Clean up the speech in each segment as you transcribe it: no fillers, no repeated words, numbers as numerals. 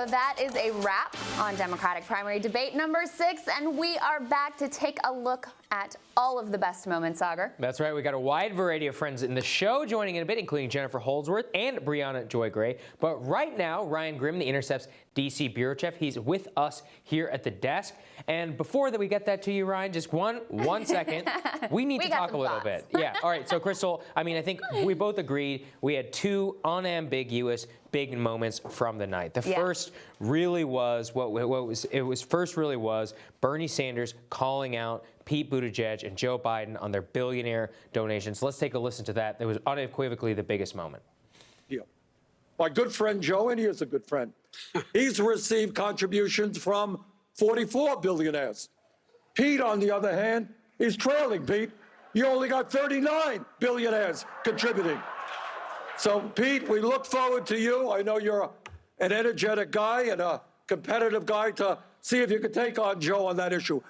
so that is a wrap on Democratic primary debate number 6, and we are back to take a look at all of the best moments, Sagar. That's right. We got a wide variety of friends in the show joining in a bit, including Jennifer Holdsworth and Brianna Joy Gray. But right now, Ryan Grimm, The Intercept's D.C. bureau chief, he's with us here at the desk. And before that we get that to you, Ryan, just one second. We need to talk a little bit. Yeah. All right. So, Crystal, I mean, I think we both agreed we had two unambiguous big moments from the night. The first really was really was Bernie Sanders calling out Pete Buttigieg and Joe Biden on their billionaire donations. Let's take a listen to that. That was unequivocally the biggest moment. Yeah. My good friend Joe, and he is a good friend, he's received contributions from 44 billionaires. Pete, on the other hand, is trailing, Pete. You only got 39 billionaires contributing. So, Pete, we look forward to you. I know you're an energetic guy and a competitive guy to see if you can take on Joe on that issue.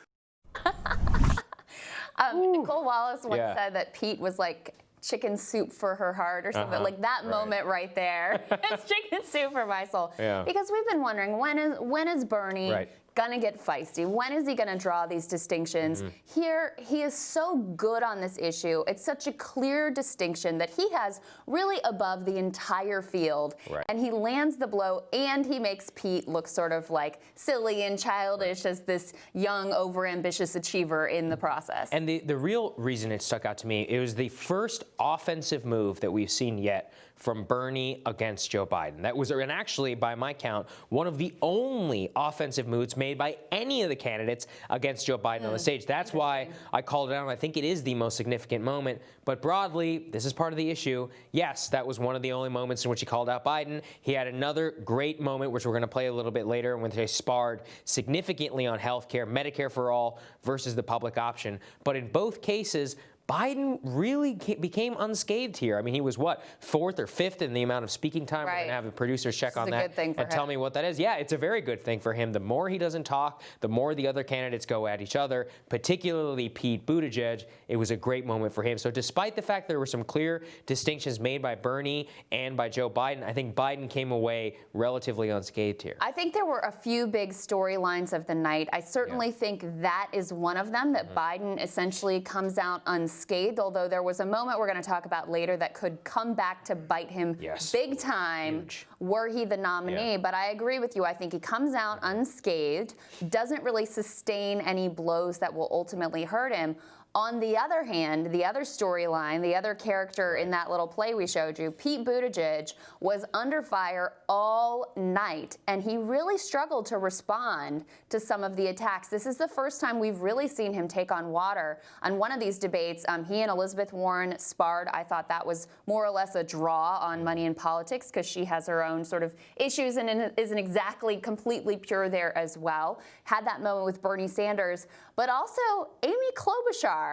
Nicole Wallace once said that Pete was like chicken soup for her heart or something, like that moment right there. It's chicken soup for my soul. Yeah. Because we've been wondering, when is Bernie gonna get feisty? When is he gonna draw these distinctions? Here, he is so good on this issue. It's such a clear distinction that he has really above the entire field. And he lands the blow, and he makes Pete look sort of like silly and childish as this young, overambitious achiever in the process. And the real reason it stuck out to me, it was the first offensive move that we've seen yet from Bernie against Joe Biden. That was, and actually, by my count, one of the only offensive moves made by any of the candidates against Joe Biden on the stage. That's why I called it out, and I think it is the most significant moment. But broadly, this is part of the issue. Yes, that was one of the only moments in which he called out Biden. He had another great moment, which we're going to play a little bit later, when they sparred significantly on health care, Medicare for all versus the public option. But in both cases, Biden really became unscathed here. I mean, he was, what, 4th or 5th in the amount of speaking time? We're going to have the producers check on that and tell me what that is. Yeah, it's a very good thing for him. The more he doesn't talk, the more the other candidates go at each other, particularly Pete Buttigieg. It was a great moment for him. So despite the fact there were some clear distinctions made by Bernie and by Joe Biden, I think Biden came away relatively unscathed here. I think there were a few big storylines of the night. I certainly think that is one of them, that Biden essentially comes out unscathed, although there was a moment we're going to talk about later that could come back to bite him big time were he the nominee. But I agree with you. I think he comes out unscathed, doesn't really sustain any blows that will ultimately hurt him. On the other hand, the other storyline, the other character in that little play we showed you, Pete Buttigieg, was under fire all night, and he really struggled to respond to some of the attacks. This is the first time we've really seen him take on water. On one of these debates, he and Elizabeth Warren sparred. I thought that was more or less a draw on Money in Politics, because she has her own sort of issues and isn't exactly completely pure there as well. Had that moment with Bernie Sanders, but also Amy Klobuchar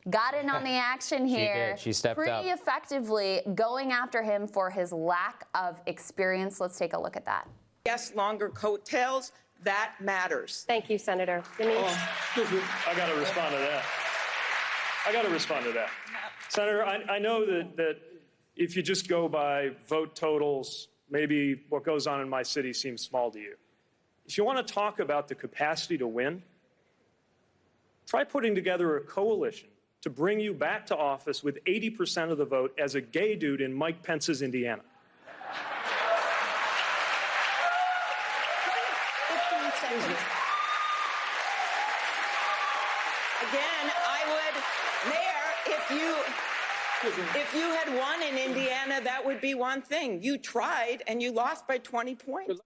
got in on the action here. She did. She stepped up pretty effectively, going after him for his lack of experience. Let's take a look at that. Yes, longer coattails, that matters. Thank you, Senator. I got to respond to that. Senator, I know that if you just go by vote totals, maybe what goes on in my city seems small to you. If you want to talk about the capacity to win, try putting together a coalition to bring you back to office with 80% of the vote as a gay dude in Mike Pence's Indiana. Again, I would, Mayor, if you had won in Indiana, that would be one thing. You tried, and you lost by 20 points.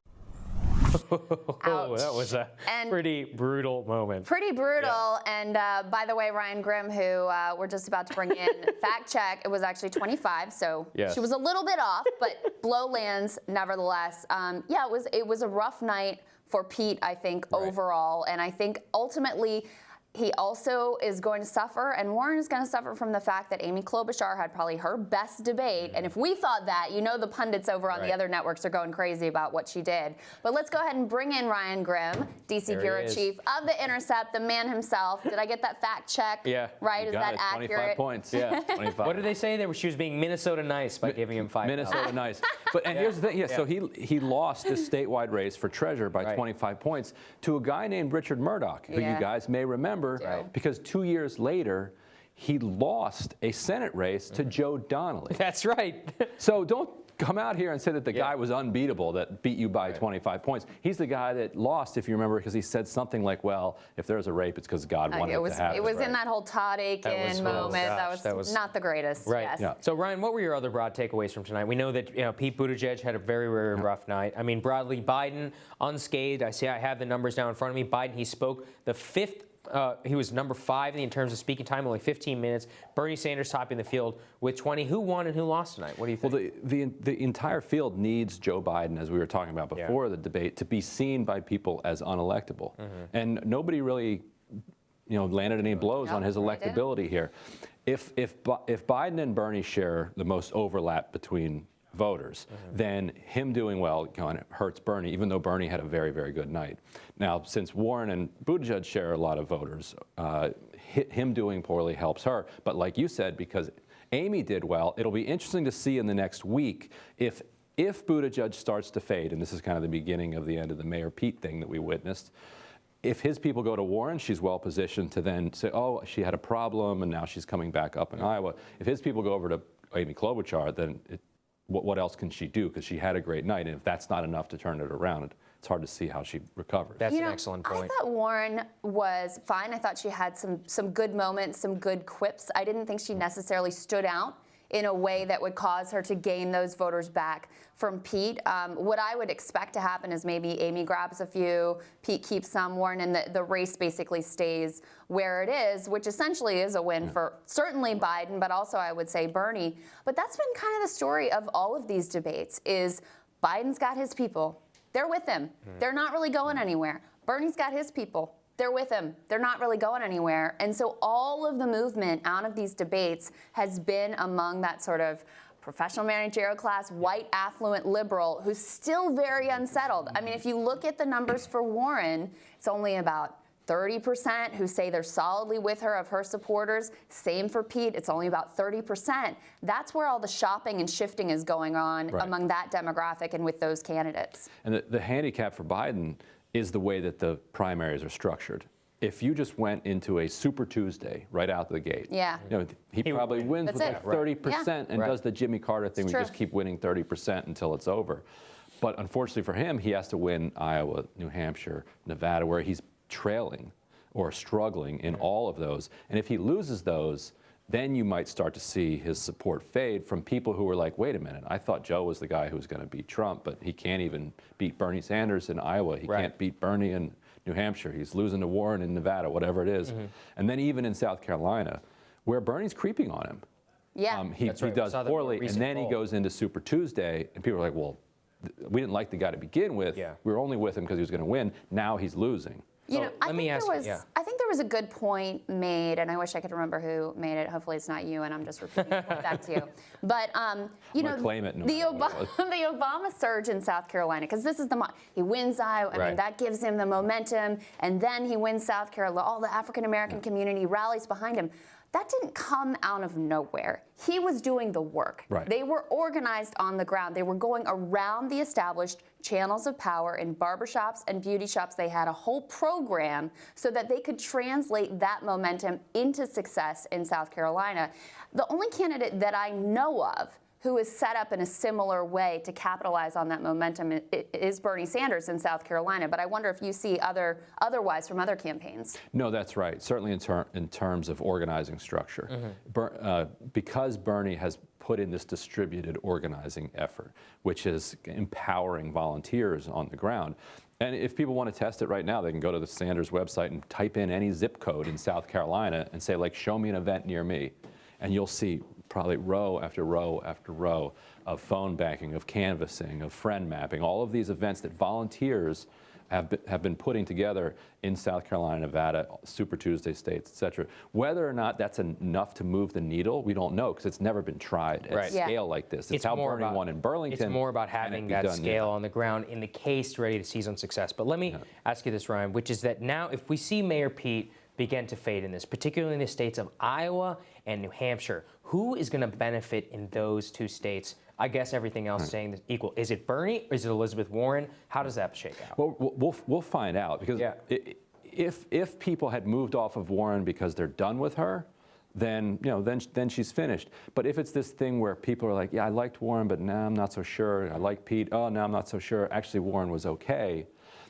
Oh, that was a pretty brutal moment. Pretty brutal. And by the way, Ryan Grimm, who we're just about to bring in, fact check, it was actually 25, so she was a little bit off, but blow lands nevertheless. Yeah, it was a rough night for Pete, I think, overall. And I think ultimately he also is going to suffer, and Warren is going to suffer from the fact that Amy Klobuchar had probably her best debate. And if we thought that, you know the pundits over on the other networks are going crazy about what she did. But let's go ahead and bring in Ryan Grimm, D.C. bureau chief of The Intercept, the man himself. Did I get that fact check right? Is that accurate? 25 points. Yeah, 25. What did they say? She was being Minnesota nice by giving him 5. Minnesota nice. But and here's the thing, so he lost this statewide race for treasurer by 25 points to a guy named Richard Murdoch, who you guys may remember, because 2 years later, he lost a Senate race to Joe Donnelly. That's right. So don't come out here and say that the guy was unbeatable, that beat you by 25 points. He's the guy that lost, if you remember, because he said something like, well, if there's a rape, it's because God wanted it to happen. It was in that whole Todd Aiken moment. That was not the greatest. Right. Yes. Yeah. So, Ryan, what were your other broad takeaways from tonight? We know that Pete Buttigieg had a very, very rough night. I mean, broadly, Biden unscathed. I have the numbers now in front of me. Biden, he spoke the fifth. He was number 5 in terms of speaking time, only 15 minutes. Bernie Sanders topping the field with 20. Who won and who lost tonight? What do you think? Well, the entire field needs Joe Biden, as we were talking about before the debate, to be seen by people as unelectable. And nobody really, landed any blows on his electability here. If Biden and Bernie share the most overlap between voters, then him doing well hurts Bernie, even though Bernie had a very, very good night. Now, since Warren and Buttigieg share a lot of voters, him doing poorly helps her. But like you said, because Amy did well, it'll be interesting to see in the next week if Buttigieg starts to fade, and this is kind of the beginning of the end of the Mayor Pete thing that we witnessed. If his people go to Warren, she's well positioned to then say, oh, she had a problem, and now she's coming back up in Iowa. If his people go over to Amy Klobuchar, then what else can she do? Because she had a great night, and if that's not enough to turn it around, it's hard to see how she recovered. That's an excellent point. I thought Warren was fine. I thought she had some good moments, some good quips. I didn't think she necessarily stood out in a way that would cause her to gain those voters back from Pete. What I would expect to happen is maybe Amy grabs a few, Pete keeps some, Warren, and the race basically stays where it is, which essentially is a win for certainly Biden, but also I would say Bernie. But that's been kind of the story of all of these debates is Biden's got his people. They're with him. They're not really going anywhere. Bernie's got his people. They're with him. They're not really going anywhere. And so all of the movement out of these debates has been among that sort of professional managerial class, white, affluent liberal who's still very unsettled. I mean, if you look at the numbers for Warren, it's only about 30% who say they're solidly with her of her supporters. Same for Pete, it's only about 30%. That's where all the shopping and shifting is going on among that demographic and with those candidates. And the handicap for Biden is the way that the primaries are structured. If you just went into a Super Tuesday right out the gate, he probably wins with like 30% and does the Jimmy Carter thing. We just keep winning 30% until it's over. But unfortunately for him, he has to win Iowa, New Hampshire, Nevada, where he's trailing or struggling in all of those. And if he loses those, then you might start to see his support fade from people who were like, wait a minute, I thought Joe was the guy who was going to beat Trump, but he can't even beat Bernie Sanders in Iowa. He can't beat Bernie in New Hampshire. He's losing to Warren in Nevada, whatever it is. And then even in South Carolina, where Bernie's creeping on him. He does poorly, and then he goes into Super Tuesday, and people are like, well, we didn't like the guy to begin with. We were only with him because he was going to win. Now he's losing. I think there was a good point made, and I wish I could remember who made it. Hopefully it's not you, and I'm just repeating it back to you. But, claim it the Obama surge in South Carolina, because this is he wins Iowa, I mean, that gives him the momentum, and then he wins South Carolina. All the African-American community rallies behind him. That didn't come out of nowhere. He was doing the work. They were organized on the ground. They were going around the established channels of power in barbershops and beauty shops. They had a whole program so that they could translate that momentum into success in South Carolina. The only candidate that I know of who is set up in a similar way to capitalize on that momentum is Bernie Sanders in South Carolina. But I wonder if you see otherwise from other campaigns. No, that's right. Certainly in terms of organizing structure. Because Bernie has put in this distributed organizing effort, which is empowering volunteers on the ground. And if people want to test it right now, they can go to the Sanders website and type in any zip code in South Carolina and say, like, show me an event near me. And you'll see probably row after row after row of phone banking, of canvassing, of friend mapping, all of these events that volunteers have been putting together in South Carolina, Nevada, Super Tuesday states, et cetera. Whether or not that's enough to move the needle, we don't know, because it's never been tried at scale like this. It's how Bernie won in Burlington. It's more about having that scale on the ground in the case ready to seize on success. But let me ask you this, Ryan, which is that now if we see Mayor Pete begin to fade in this, particularly in the states of Iowa and New Hampshire, who is going to benefit in those two states I guess everything else staying equal. Is it Bernie? Is it Elizabeth Warren? How does that shake out? Well, we'll find out, because if people had moved off of Warren because they're done with her, then then she's finished. But if it's this thing where people are like, yeah, I liked Warren, but now I'm not so sure. I like Pete. Oh, now I'm not so sure. Actually, Warren was okay.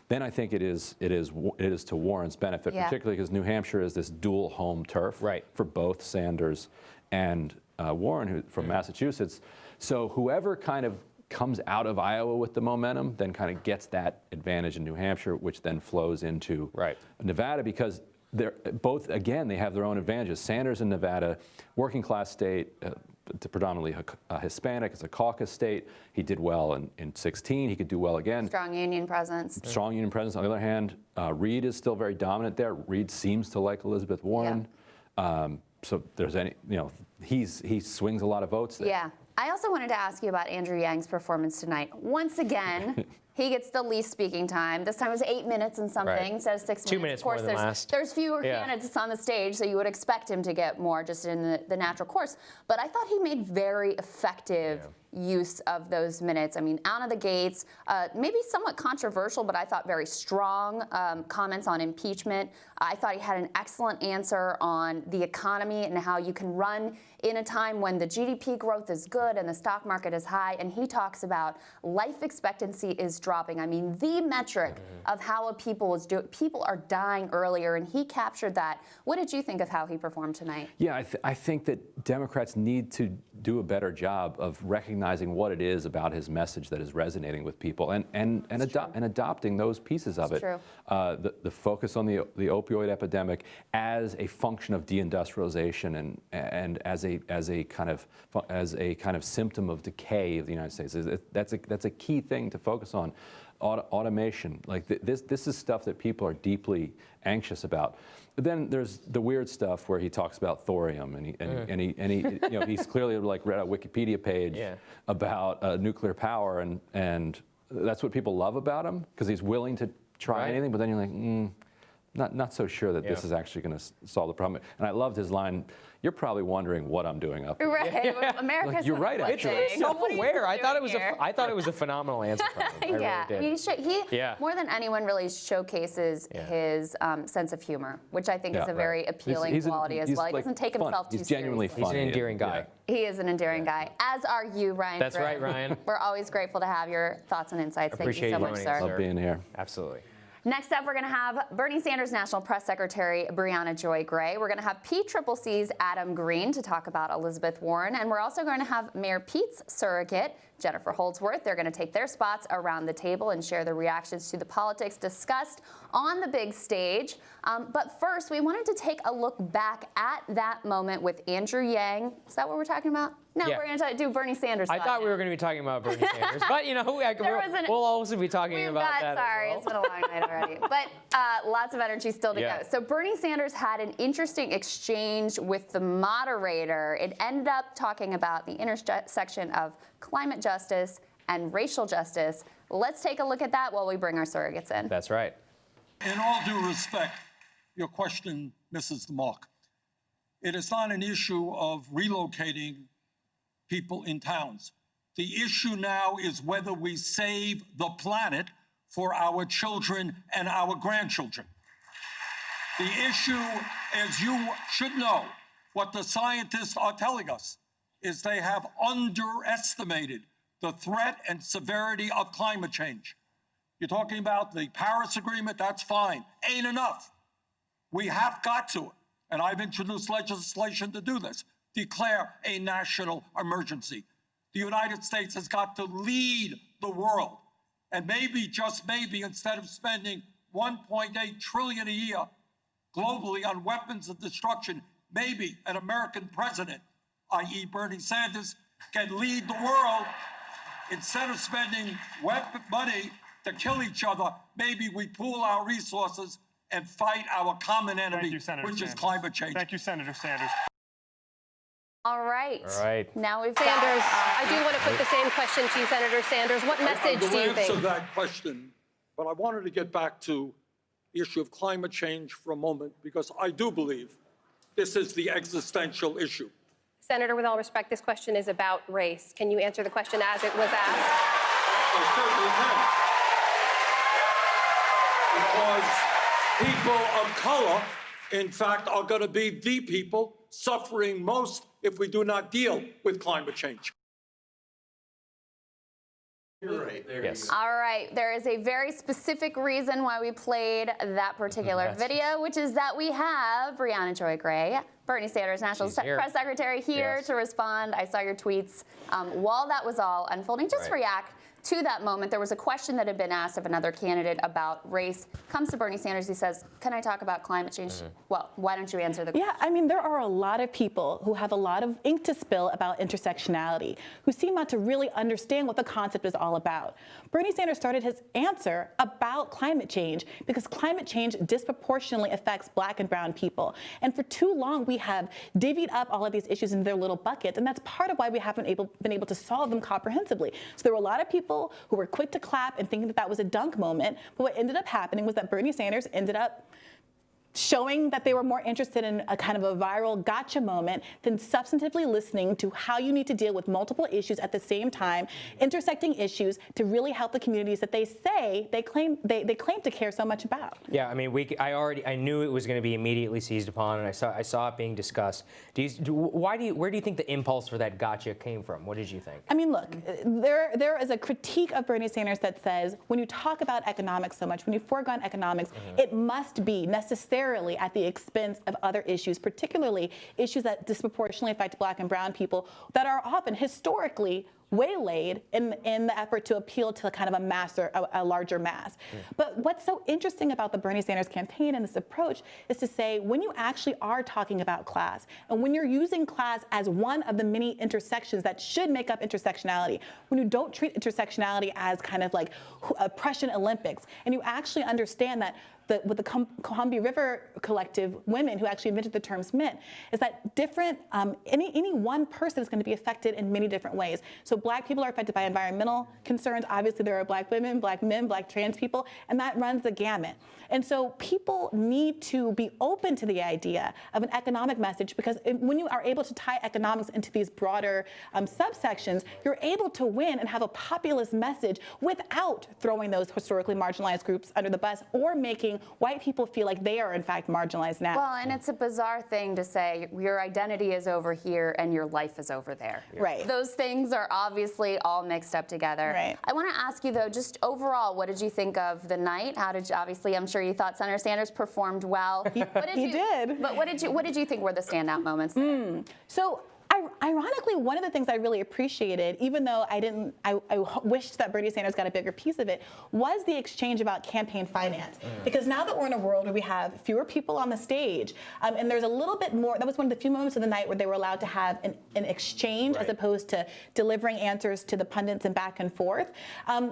Then I think it is to Warren's benefit, particularly because New Hampshire is this dual home turf for both Sanders and Warren, from Massachusetts. So whoever kind of comes out of Iowa with the momentum then kind of gets that advantage in New Hampshire, which then flows into Nevada, because they're both, again, they have their own advantages. Sanders in Nevada, working class state, predominantly Hispanic. It's a caucus state. He did well in 16. He could do well again. Strong union presence. Strong union presence. On the other hand, Reed is still very dominant there. Reed seems to like Elizabeth Warren. So there's he swings a lot of votes there. Yeah. I also wanted to ask you about Andrew Yang's performance tonight. Once again, he gets the least speaking time. This time it was 8 minutes and something instead of 6 minutes. 2 minutes of course, more than last. There's fewer candidates on the stage, so you would expect him to get more just in the natural course. But I thought he made very effective use of those minutes. I mean, out of the gates, maybe somewhat controversial, but I thought very strong comments on impeachment. I thought he had an excellent answer on the economy and how you can run in a time when the GDP growth is good and the stock market is high. And he talks about life expectancy is dropping. I mean, the metric of how people are dying earlier, and he captured that. What did you think of how he performed tonight? Yeah, I think that Democrats need to do a better job of recognizing what it is about his message that is resonating with people, and adopting those pieces of it. True. The focus on the opioid epidemic as a function of deindustrialization and as a kind of symptom of decay of the United States. That's a key thing to focus on. Automation, like this is stuff that people are deeply anxious about. But then there's the weird stuff where he talks about thorium, and he he's clearly like read a Wikipedia page about nuclear power, and that's what people love about him, because he's willing to try anything. But then you're like, not so sure that this is actually going to solve the problem. And I loved his line, "You're probably wondering what I'm doing up here." Right, America's Like, you're right, actually. It's self-aware. I thought it was a phenomenal answer from him. I really did. He more than anyone really showcases his sense of humor, which I think is a very appealing quality as well. He doesn't take himself too seriously. He's genuinely funny. He's an endearing guy. He is an endearing guy, as are you, Ryan. That's Gray. right, Ryan. We're always grateful to have your thoughts and insights. Thank you so much, sir. Love being here. Absolutely. Next up, we're going to have Bernie Sanders' National Press Secretary, Brianna Joy Gray. We're going to have PCCC's Adam Green to talk about Elizabeth Warren. And we're also going to have Mayor Pete's surrogate, Jennifer Holdsworth. They're going to take their spots around the table and share their reactions to the politics discussed on the big stage. But first, we wanted to take a look back at that moment with Andrew Yang. Is that what we're talking about? No, we're going to do Bernie Sanders. I thought we were going to be talking about Bernie Sanders, but we'll also be talking about that. Sorry, it's been a long night already. But lots of energy still to go. So Bernie Sanders had an interesting exchange with the moderator. It ended up talking about the intersection of climate justice and racial justice. Let's take a look at that while we bring our surrogates in. That's right. In all due respect, your question misses the mark. It is not an issue of relocating people in towns. The issue now is whether we save the planet for our children and our grandchildren. The issue, as you should know, what the scientists are telling us is they have underestimated the threat and severity of climate change. You're talking about the Paris Agreement, that's fine. Ain't enough. We have got to, and I've introduced legislation to do this, declare a national emergency. The United States has got to lead the world. And maybe, just maybe, instead of spending $1.8 trillion a year globally on weapons of destruction, maybe an American president, i.e. Bernie Sanders, can lead the world. Instead of spending money to kill each other, maybe we pool our resources and fight our common enemy, which is climate change. Thank you, Senator Sanders. All right. Now we've Sanders, got, I do want to put the same question to you, Senator Sanders. What message do you think? I will answer that question, but I wanted to get back to the issue of climate change for a moment, because I do believe this is the existential issue. Senator, with all respect, this question is about race. Can you answer the question as it was asked? I certainly can. Because people of color, in fact, are going to be the people suffering most if we do not deal with climate change. You're right. Yes. All right, there is a very specific reason why we played that particular video, which is that we have Brianna Joy Gray, Bernie Sanders' National Press Secretary, here to respond. I saw your tweets while that was all unfolding. Just react to that moment. There was a question that had been asked of another candidate about race. Comes to Bernie Sanders, he says, can I talk about climate change? Well, why don't you answer the question? Yeah, I mean, there are a lot of people who have a lot of ink to spill about intersectionality, who seem not to really understand what the concept is all about. Bernie Sanders started his answer about climate change because climate change disproportionately affects Black and brown people. And for too long, we have divvied up all of these issues into their little buckets, and that's part of why we haven't been able to solve them comprehensively. So there were a lot of people who were quick to clap and thinking that that was a dunk moment, but what ended up happening was that Bernie Sanders ended up showing that they were more interested in a kind of a viral gotcha moment than substantively listening to how you need to deal with multiple issues at the same time, intersecting issues to really help the communities that they say they claim to care so much about. Yeah, I mean, I knew it was going to be immediately seized upon, and I saw it being discussed. Where do you think the impulse for that gotcha came from? What did you think? I mean, look, there is a critique of Bernie Sanders that says when you talk about economics so much, when you foregone economics, it must be necessarily at the expense of other issues, particularly issues that disproportionately affect Black and brown people that are often historically waylaid in the effort to appeal to kind of a larger mass. But what's so interesting about the Bernie Sanders campaign and this approach is to say when you actually are talking about class and when you're using class as one of the many intersections that should make up intersectionality, when you don't treat intersectionality as kind of like oppression Olympics, and you actually understand that what the Columbia River Collective women who actually invented the terms meant is that different, any one person is going to be affected in many different ways. So Black people are affected by environmental concerns. Obviously, there are Black women, Black men, Black trans people, and that runs the gamut. And so people need to be open to the idea of an economic message because when you are able to tie economics into these broader subsections, you're able to win and have a populist message without throwing those historically marginalized groups under the bus or making white people feel like they are in fact marginalized now. Well, and it's a bizarre thing to say your identity is over here and your life is over there. Right. Those things are obviously all mixed up together. Right. I want to ask you though, just overall, what did you think of the night? How did you, obviously, I'm sure you thought Senator Sanders performed well. He did. But what did you think were the standout moments there? So ironically, one of the things I really appreciated, even though I wished that Bernie Sanders got a bigger piece of it, was the exchange about campaign finance. Because now that we're in a world where we have fewer people on the stage, and there's a little bit more, that was one of the few moments of the night where they were allowed to have an exchange as opposed to delivering answers to the pundits and back and forth.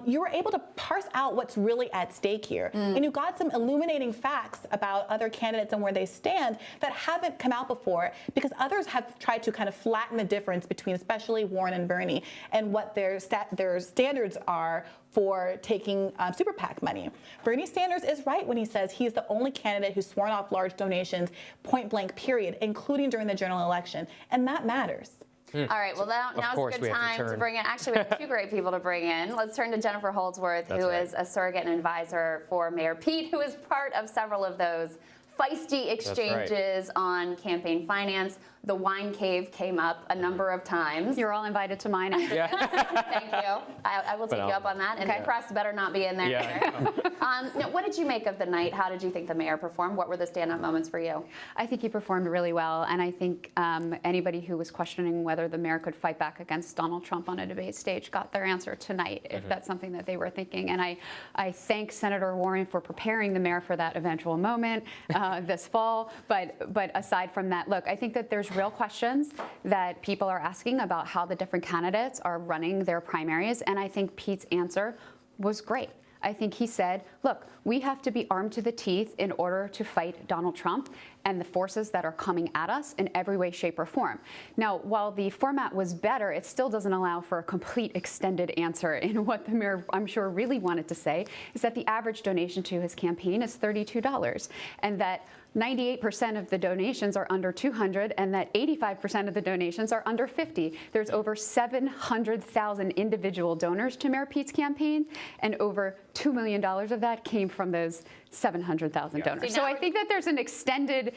You were able to parse out what's really at stake here. And you got some illuminating facts about other candidates and where they stand that haven't come out before because others have tried to kind of flatten the difference between especially Warren and Bernie and what their standards are for taking super PAC money. Bernie Sanders is right when he says he's the only candidate who's sworn off large donations point blank period, including during the general election. And that matters. All right, well, now's a good time to bring in, actually, we have two great people to bring in. Let's turn to Jennifer Holdsworth, who is a surrogate and advisor for Mayor Pete, who is part of several of those feisty exchanges on campaign finance. The wine cave came up a number of times. You're all invited to mine. Thank you. I will take you up on that. And the press better not be in there. Now, what did you make of the night? How did you think the mayor performed? What were the standout moments for you? I think he performed really well. And I think anybody who was questioning whether the mayor could fight back against Donald Trump on a debate stage got their answer tonight, if that's something that they were thinking. And I thank Senator Warren for preparing the mayor for that eventual moment this fall. But aside from that, look, I think that there's real questions that people are asking about how the different candidates are running their primaries, and I think Pete's answer was great. I think he said, look, we have to be armed to the teeth in order to fight Donald Trump and the forces that are coming at us in every way, shape, or form. Now, while the format was better, it still doesn't allow for a complete extended answer. And what the mayor, I'm sure, really wanted to say is that the average donation to his campaign is $32, and that 98% of the donations are under 200 and that 85% of the donations are under 50. There's over 700,000 individual donors to Mayor Pete's campaign, and over $2 million of that came from those 700,000 donors. So I think that there's an extended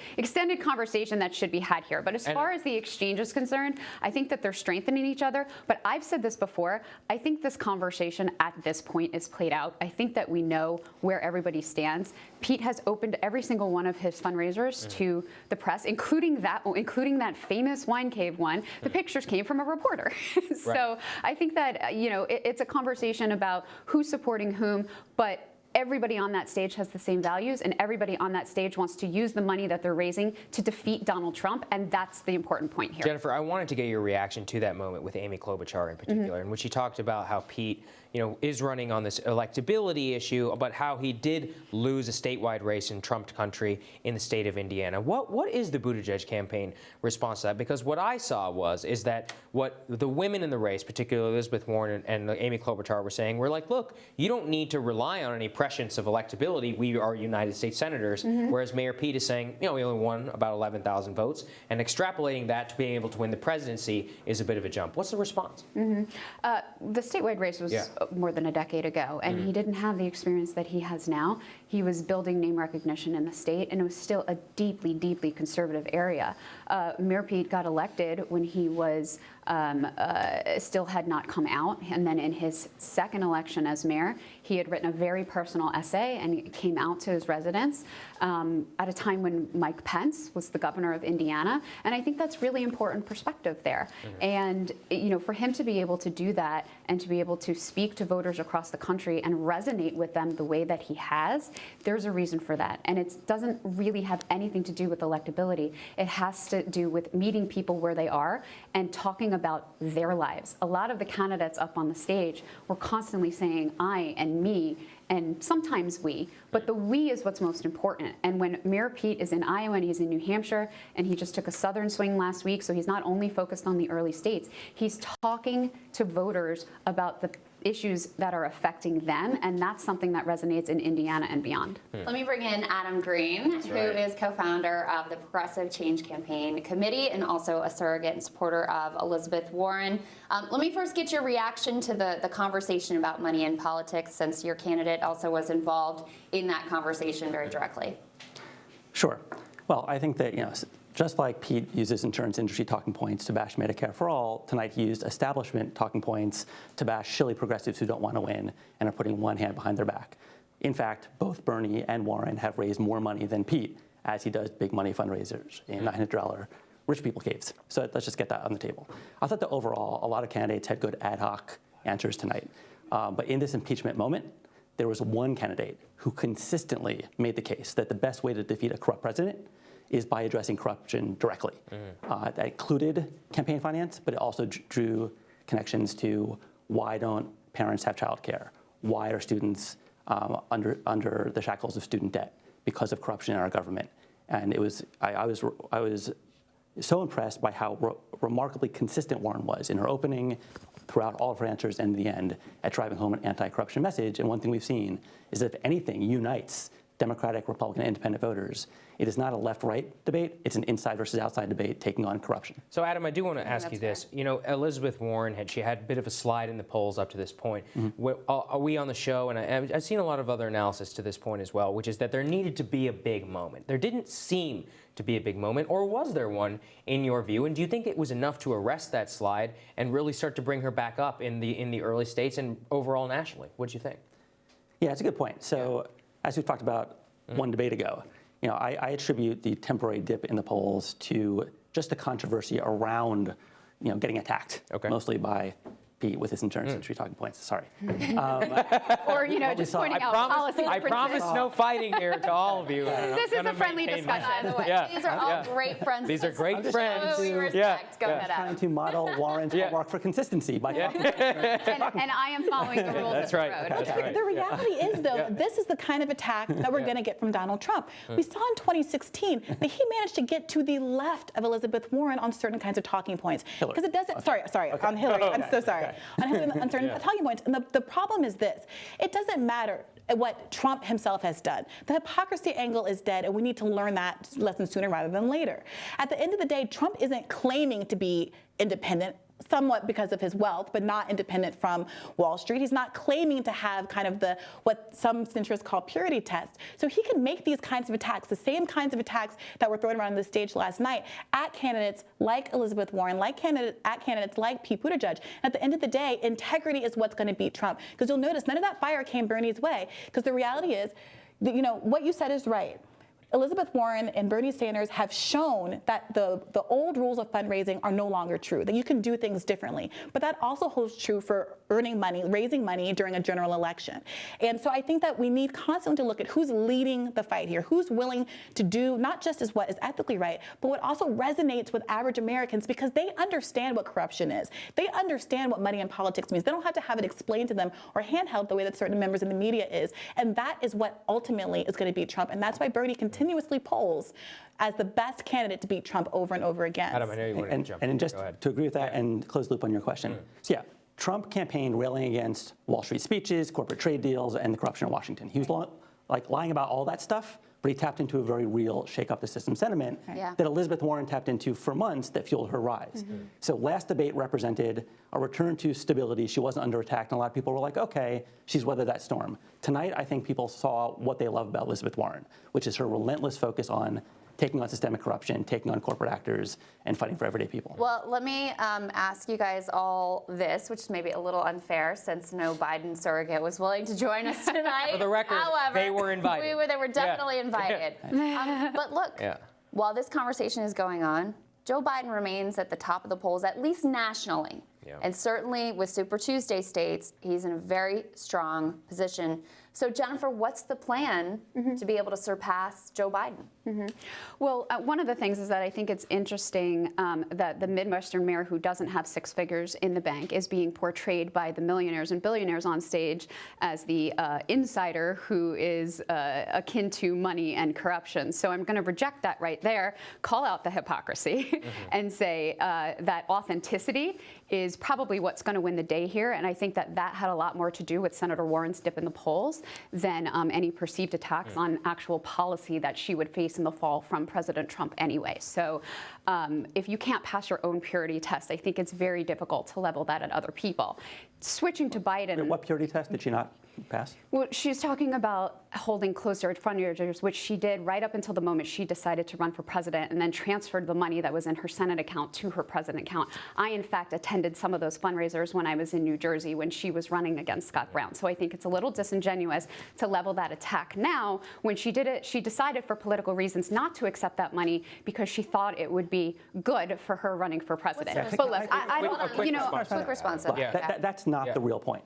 conversation that should be had here. But as far as the exchange is concerned, I think that they're strengthening each other. But I've said this before, I think this conversation at this point is played out. I think that we know where everybody stands. Pete has opened every single one of his fundraisers to the press, including that famous wine cave one. The pictures came from a reporter. So I think that it's a conversation about who's supporting whom, but everybody on that stage has the same values, and everybody on that stage wants to use the money that they're raising to defeat Donald Trump, and that's the important point here. Jennifer, I wanted to get your reaction to that moment with Amy Klobuchar in particular, in which she talked about how Pete, is running on this electability issue, but how he did lose a statewide race in Trump country in the state of Indiana. What is the Buttigieg campaign response to that? Because what I saw is that what the women in the race, particularly Elizabeth Warren and Amy Klobuchar, were saying, we're like, look, you don't need to rely on any prescience of electability. We are United States senators. Whereas Mayor Pete is saying, we only won about 11,000 votes, and extrapolating that to being able to win the presidency is a bit of a jump. What's the response? The statewide race was more than a decade ago, and he didn't have the experience that he has now. He was building name recognition in the state, and it was still a deeply, deeply conservative area. Mayor Pete got elected when he was still had not come out, and then in his second election as mayor, he had written a very personal essay and came out to his residents at a time when Mike Pence was the governor of Indiana, and I think that's really important perspective there. And for him to be able to do that and to be able to speak to voters across the country and resonate with them the way that he has, there's a reason for that, and it doesn't really have anything to do with electability. It has to do with meeting people where they are and talking about their lives. A lot of the candidates up on the stage were constantly saying I and me, and sometimes we, but the we is what's most important. And when Mayor Pete is in Iowa and he's in New Hampshire, and he just took a southern swing last week, so he's not only focused on the early states, he's talking to voters about the issues that are affecting them, and that's something that resonates in Indiana and beyond. Let me bring in Adam Green, who is co-founder of the Progressive Change Campaign Committee and also a surrogate and supporter of Elizabeth Warren. Let me first get your reaction to the conversation about money in politics, since your candidate also was involved in that conversation very directly. Sure. Well, I think that, just like Pete uses insurance industry talking points to bash Medicare for All, tonight he used establishment talking points to bash shilly progressives who don't want to win and are putting one hand behind their back. In fact, both Bernie and Warren have raised more money than Pete, as he does big money fundraisers in $900 rich people caves. So let's just get that on the table. I thought that overall, a lot of candidates had good ad hoc answers tonight. But in this impeachment moment, there was one candidate who consistently made the case that the best way to defeat a corrupt president is by addressing corruption directly. That included campaign finance, but it also drew connections to why don't parents have childcare? Why are students under the shackles of student debt? Because of corruption in our government. And I was so impressed by how remarkably consistent Warren was in her opening, throughout all of her answers, and in the end, at driving home an anti-corruption message. And one thing we've seen is that if anything unites Democratic, Republican, independent voters, it is not a left-right debate, it's an inside versus outside debate taking on corruption. So Adam, I do want to ask you this. Elizabeth Warren had a bit of a slide in the polls up to this point. Are we on the show, and I've seen a lot of other analysis to this point as well, which is that there needed to be a big moment. There didn't seem to be a big moment, or was there one in your view? And do you think it was enough to arrest that slide and really start to bring her back up in the early states and overall nationally? What do you think? Yeah, it's a good point. So as we talked about one debate ago, I attribute the temporary dip in the polls to just the controversy around, getting attacked, mostly by Pete with his insurance industry talking points. Sorry. Or just pointing out policy. I promise no fighting here to all of you. This is a friendly discussion. By the way, these are all great friends. These are great friends. We respect. Go ahead, Adam. Trying to model Warren's hallmark for consistency by and I am following the rules of the road. That's right. The reality is, though, this is the kind of attack that we're going to get from Donald Trump. We saw in 2016 that he managed to get to the left of Elizabeth Warren on certain kinds of talking points. Because it doesn't. Sorry, on Hillary. I'm so sorry. on having uncertain talking points. And the problem is this: it doesn't matter what Trump himself has done. The hypocrisy angle is dead, and we need to learn that lesson sooner rather than later. At the end of the day, Trump isn't claiming to be independent, somewhat because of his wealth, but not independent from Wall Street. He's not claiming to have kind of what some centrists call purity test. So he can make these kinds of attacks, the same kinds of attacks that were thrown around on the stage last night at candidates like Elizabeth Warren, at candidates like Pete Buttigieg. And at the end of the day, integrity is what's going to beat Trump. Because you'll notice none of that fire came Bernie's way. Because the reality is that, what you said is right. Elizabeth Warren and Bernie Sanders have shown that the old rules of fundraising are no longer true, that you can do things differently. But that also holds true for earning money, raising money during a general election. And so I think that we need constantly to look at who's leading the fight here, who's willing to do not just as what is ethically right, but what also resonates with average Americans, because they understand what corruption is. They understand what money in politics means. They don't have to have it explained to them or handheld the way that certain members in the media is. And that is what ultimately is going to beat Trump. And that's why Bernie continuously polls as the best candidate to beat Trump over and over again. Adam, I know you wanted to jump in. And just to agree with that and close the loop on your question. So yeah, Trump campaigned railing against Wall Street speeches, corporate trade deals, and the corruption in Washington. He was lying about all that stuff, but he tapped into a very real shake up the system sentiment that Elizabeth Warren tapped into for months that fueled her rise. So last debate represented a return to stability. She wasn't under attack, and a lot of people were like, okay, she's weathered that storm. Tonight, I think people saw what they love about Elizabeth Warren, which is her relentless focus on taking on systemic corruption, taking on corporate actors, and fighting for everyday people. Well, let me ask you guys all this, which is maybe a little unfair since no Biden surrogate was willing to join us tonight. For the record, however, they were invited. They were definitely invited. But look, while this conversation is going on, Joe Biden remains at the top of the polls, at least nationally. And certainly with Super Tuesday states, he's in a very strong position. So Jennifer, what's the plan to be able to surpass Joe Biden? Well, one of the things is that I think it's interesting that the Midwestern mayor who doesn't have six figures in the bank is being portrayed by the millionaires and billionaires on stage as the insider who is akin to money and corruption. So I'm going to reject that right there, call out the hypocrisy, and say that authenticity is probably what's going to win the day here. And I think that that had a lot more to do with Senator Warren's dip in the polls than any perceived attacks on actual policy that she would face in the fall from President Trump anyway. So if you can't pass your own purity test, I think it's very difficult to level that at other people. Switching to Biden. What purity test did she not pass? Well, she's talking about holding closer fundraisers, which she did right up until the moment she decided to run for president and then transferred the money that was in her Senate account to her president account. I, in fact, attended some of those fundraisers when I was in New Jersey when she was running against Scott Brown. So I think it's a little disingenuous to level that attack now. When she did it, she decided for political reasons not to accept that money because she thought it would be good for her running for president. But look, I don't, you know, quick response. That's not the real point.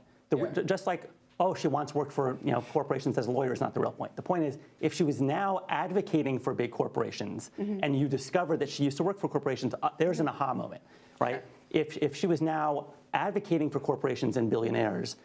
Just like, oh, she wants work for corporations as a lawyer is not the real point. The point is, if she was now advocating for big corporations and you discover that she used to work for corporations, there's an aha moment, right? If she was now advocating for corporations and billionaires,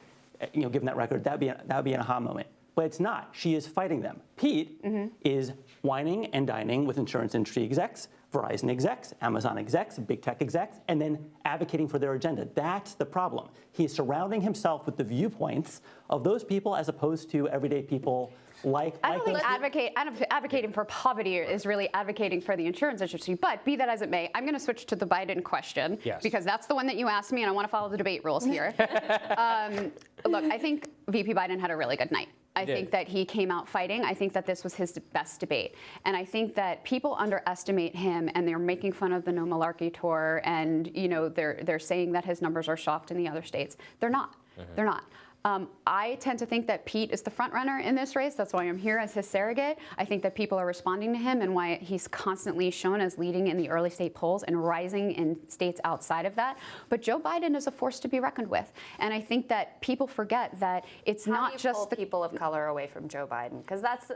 given that record, that'd be an aha moment. But it's not. She is fighting them. Pete is whining and dining with insurance industry execs, Verizon execs, Amazon execs, big tech execs, and then advocating for their agenda. That's the problem. He's surrounding himself with the viewpoints of those people as opposed to everyday people like. I don't think advocating for poverty is really advocating for the insurance industry. But be that as it may, I'm going to switch to the Biden question because that's the one that you asked me, and I want to follow the debate rules here. Look, I think VP Biden had a really good night. I think that he came out fighting. I think that this was his best debate. And I think that people underestimate him, and they're making fun of the No Malarkey tour, and they're saying that his numbers are soft in the other states. They're not. They're not. I tend to think that Pete is the front runner in this race. That's why I'm here as his surrogate. I think that people are responding to him and why he's constantly shown as leading in the early state polls and rising in states outside of that. But Joe Biden is a force to be reckoned with. And I think that people forget that it's not just the people of color away from Joe Biden, because that's the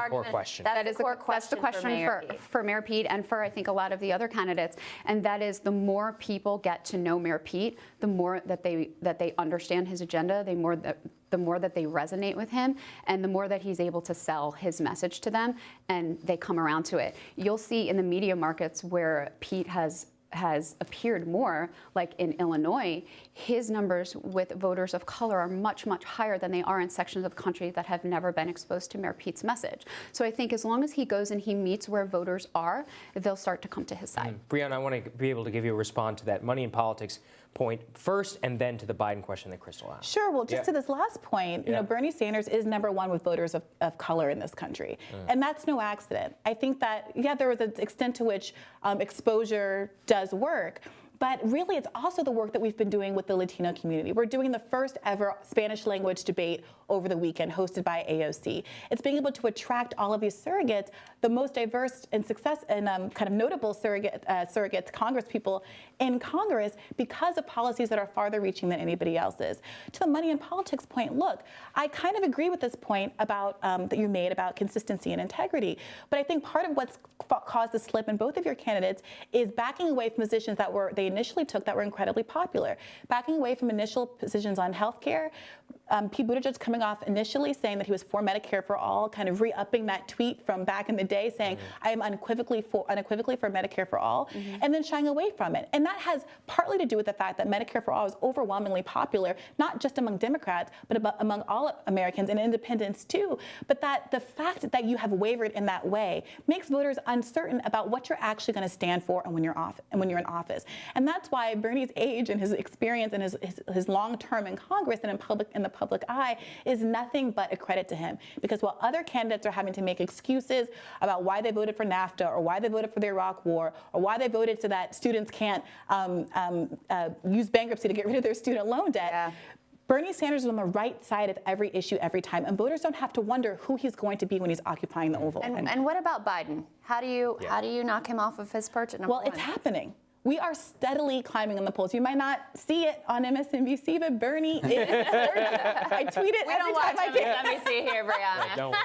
core question. That's the question for Mayor Pete and for I think a lot of the other candidates. And that is, the more people get to know Mayor Pete, the more that they understand his agenda, the more that they resonate with him, and the more that he's able to sell his message to them, and they come around to it. You'll see in the media markets where Pete has has appeared more, like in Illinois, his numbers with voters of color are much, much higher than they are in sections of the country that have never been exposed to Mayor Pete's message. So I think as long as he goes and he meets where voters are, they'll start to come to his side. Breanna, I want to be able to give you a response to that money in politics point first, and then to the Biden question that Crystal asked. Sure. Well, just to this last point, you know, Bernie Sanders is #1 with voters of color in this country. And that's no accident. I think that, yeah, there was an extent to which exposure does work. But really, it's also the work that we've been doing with the Latino community. We're doing the first ever Spanish language debate over the weekend, hosted by AOC. It's being able to attract all of these surrogates, the most diverse and kind of notable surrogates, Congress people in Congress, because of policies that are farther reaching than anybody else's. To the money in politics point, look, I kind of agree with this point about that you made about consistency and integrity. But I think part of what's caused the slip in both of your candidates is backing away from positions that they initially took that were incredibly popular. Backing away from initial positions on health care. Pete Buttigieg coming off initially saying that he was for Medicare for all, kind of re-upping that tweet from back in the day saying, I am unequivocally for Medicare for all, and then shying away from it. And that has partly to do with the fact that Medicare for all is overwhelmingly popular, not just among Democrats, but among all Americans and independents too. But that the fact that you have wavered in that way makes voters uncertain about what you're actually going to stand for and when you're in office. And that's why Bernie's age and his experience and his long term in Congress and in the public eye is nothing but a credit to him. Because while other candidates are having to make excuses about why they voted for NAFTA or why they voted for the Iraq War or why they voted so that students can't use bankruptcy to get rid of their student loan debt, Bernie Sanders is on the right side of every issue every time, and voters don't have to wonder who he's going to be when he's occupying the Oval. And what about Biden? How do you knock him off of his perch at number one? Well, it's happening. We are steadily climbing in the polls. You might not see it on MSNBC, but Bernie is. I tweet it every time I can. MSNBC here, Breanna. Don't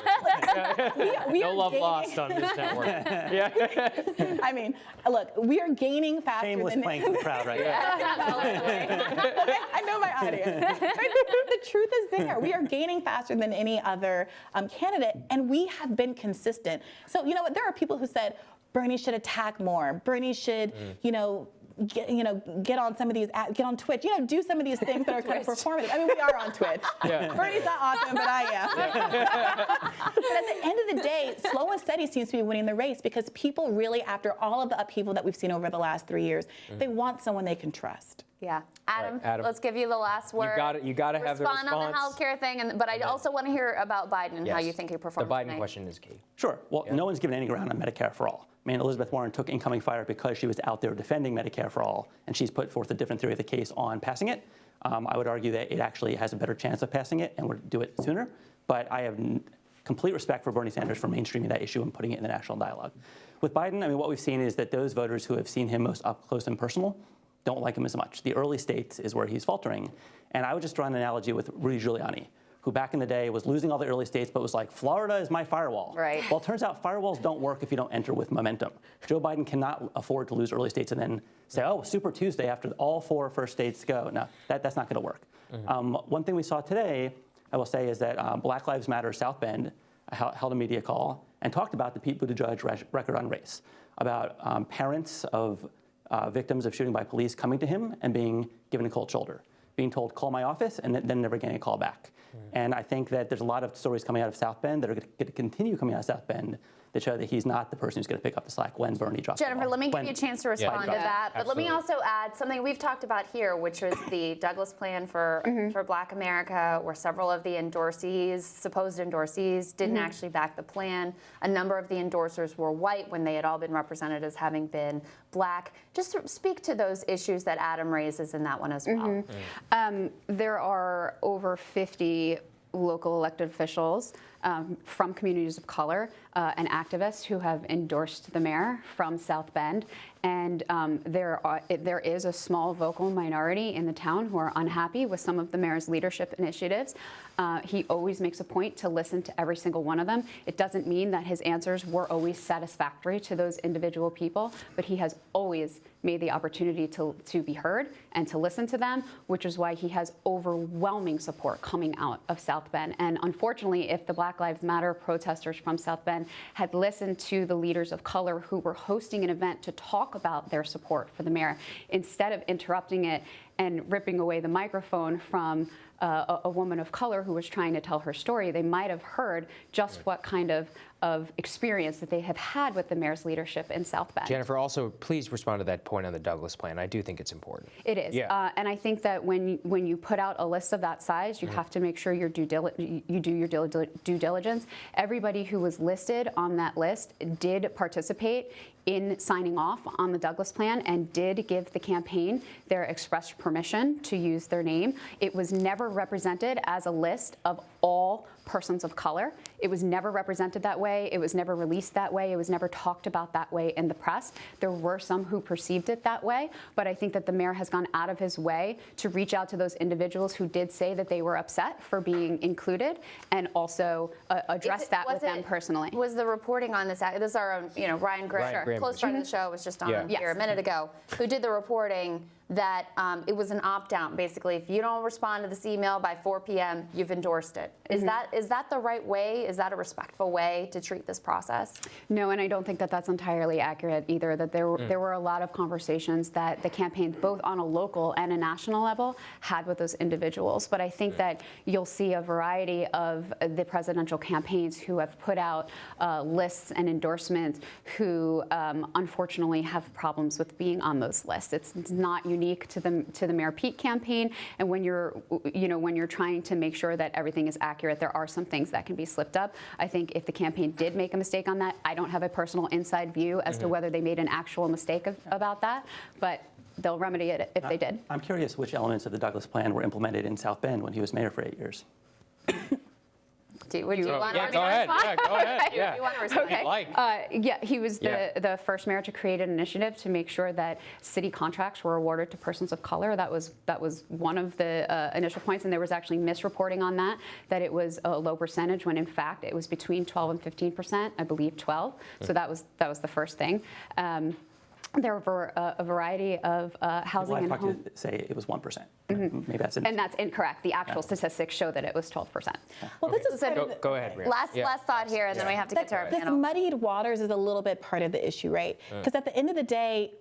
worry. We no are love gaining, lost on this network. I mean, look, we are gaining faster Shameless than playing for the crowd right now. I know my audience. The truth is there. We are gaining faster than any other candidate, and we have been consistent. So you know what? There are people who said Bernie should attack more. Bernie should, get on some of these, get on Twitch, do some of these things that are kind of performative. I mean, we are on Twitch. Bernie's not often, but I am. But at the end of the day, slow and steady seems to be winning the race because people really, after all of the upheaval that we've seen over the last 3 years, they want someone they can trust. Yeah. Adam, Adam, let's give you the last word. You got to have the response. Respond on the healthcare thing, but I also want to hear about Biden and how you think he performed The Biden tonight. question is key. Sure. Well, no one's given any ground on Medicare for all. I mean, Elizabeth Warren took incoming fire because she was out there defending Medicare for all, and she's put forth a different theory of the case on passing it. I would argue that it actually has a better chance of passing it and would do it sooner. But I have complete respect for Bernie Sanders for mainstreaming that issue and putting it in the national dialogue. With Biden, I mean, what we've seen is that those voters who have seen him most up close and personal don't like him as much. The early states is where he's faltering. And I would just draw an analogy with Rudy Giuliani, who back in the day was losing all the early states, but was like, Florida is my firewall. Right. Well, it turns out firewalls don't work if you don't enter with momentum. Joe Biden cannot afford to lose early states and then say, oh, Super Tuesday after all 4 first states go. No, that's not going to work. One thing we saw today, I will say, is that Black Lives Matter South Bend held a media call and talked about the Pete Buttigieg record on race, about parents of victims of shooting by police coming to him and being given a cold shoulder, being told, call my office, and then never getting a call back. And I think that there's a lot of stories coming out of South Bend that are going to continue coming out of South Bend that show that he's not the person who's going to pick up the slack when Bernie drops the Jennifer, ball. let me give you a chance to respond to that. But let me also add something we've talked about here, which was the Douglas plan for Black America, where several of the supposed endorsees, didn't actually back the plan. A number of the endorsers were white when they had all been represented as having been Black. Just to speak to those issues that Adam raises in that one as well. There are over 50 local elected officials from communities of color and activists who have endorsed the mayor from South Bend. And there is a small vocal minority in the town who are unhappy with some of the mayor's leadership initiatives. He always makes a point to listen to every single one of them. It doesn't mean that his answers were always satisfactory to those individual people, but he has always made the opportunity to be heard and to listen to them, which is why he has overwhelming support coming out of South Bend. And unfortunately, if the Black Lives Matter protesters from South Bend had listened to the leaders of color who were hosting an event to talk about their support for the mayor, instead of interrupting it and ripping away the microphone from a woman of color who was trying to tell her story, they might have heard just what kind of experience that they have had with the mayor's leadership in South Bend. Jennifer, also, please respond to that point on the Douglas plan. I do think it's important. It is. Yeah. And I think that when you put out a list of that size, you have to make sure you do your due diligence. Everybody who was listed on that list did participate in signing off on the Douglas plan and did give the campaign their express permission to use their name. It was never represented as a list of all persons of color. It was never represented that way. It was never released that way. It was never talked about that way in the press. There were some who perceived it that way, but I think that the mayor has gone out of his way to reach out to those individuals who did say that they were upset for being included and also address that with them personally. Was the reporting on this is our own, Ryan Graham, close friend of the show, was just on here a minute ago, who did the reporting that it was an opt-out, basically. If you don't respond to this email by 4 p.m., you've endorsed it. Is that the right way? Is that a respectful way to treat this process? No, and I don't think that that's entirely accurate either, that there were a lot of conversations that the campaign, both on a local and a national level, had with those individuals. But I think that you'll see a variety of the presidential campaigns who have put out lists and endorsements who unfortunately have problems with being on those lists. It's not unique to the Mayor Pete campaign, and when you're trying to make sure that everything is accurate, there are some things that can be slipped up. I think if the campaign did make a mistake on that, I don't have a personal inside view as to whether they made an actual mistake about that, but they'll remedy it if they did. I'm curious which elements of the Douglas plan were implemented in South Bend when he was mayor for 8 years. Do you want to go ahead. respond? Yeah, go ahead. Do you want to respond? Okay. He was the first mayor to create an initiative to make sure that city contracts were awarded to persons of color. That was one of the initial points, and there was actually misreporting on that it was a low percentage when in fact it was between 12 and 15%. I believe 12. So that was the first thing. There were a variety of housing and home. Say it was 1%. Maybe that's and that's incorrect. The actual statistics show that it was 12%. Well, this is go ahead, Rhea. Last thought here, and then we have to get to our panel. This muddied waters is a little bit part of the issue, right? Because at the end of the day,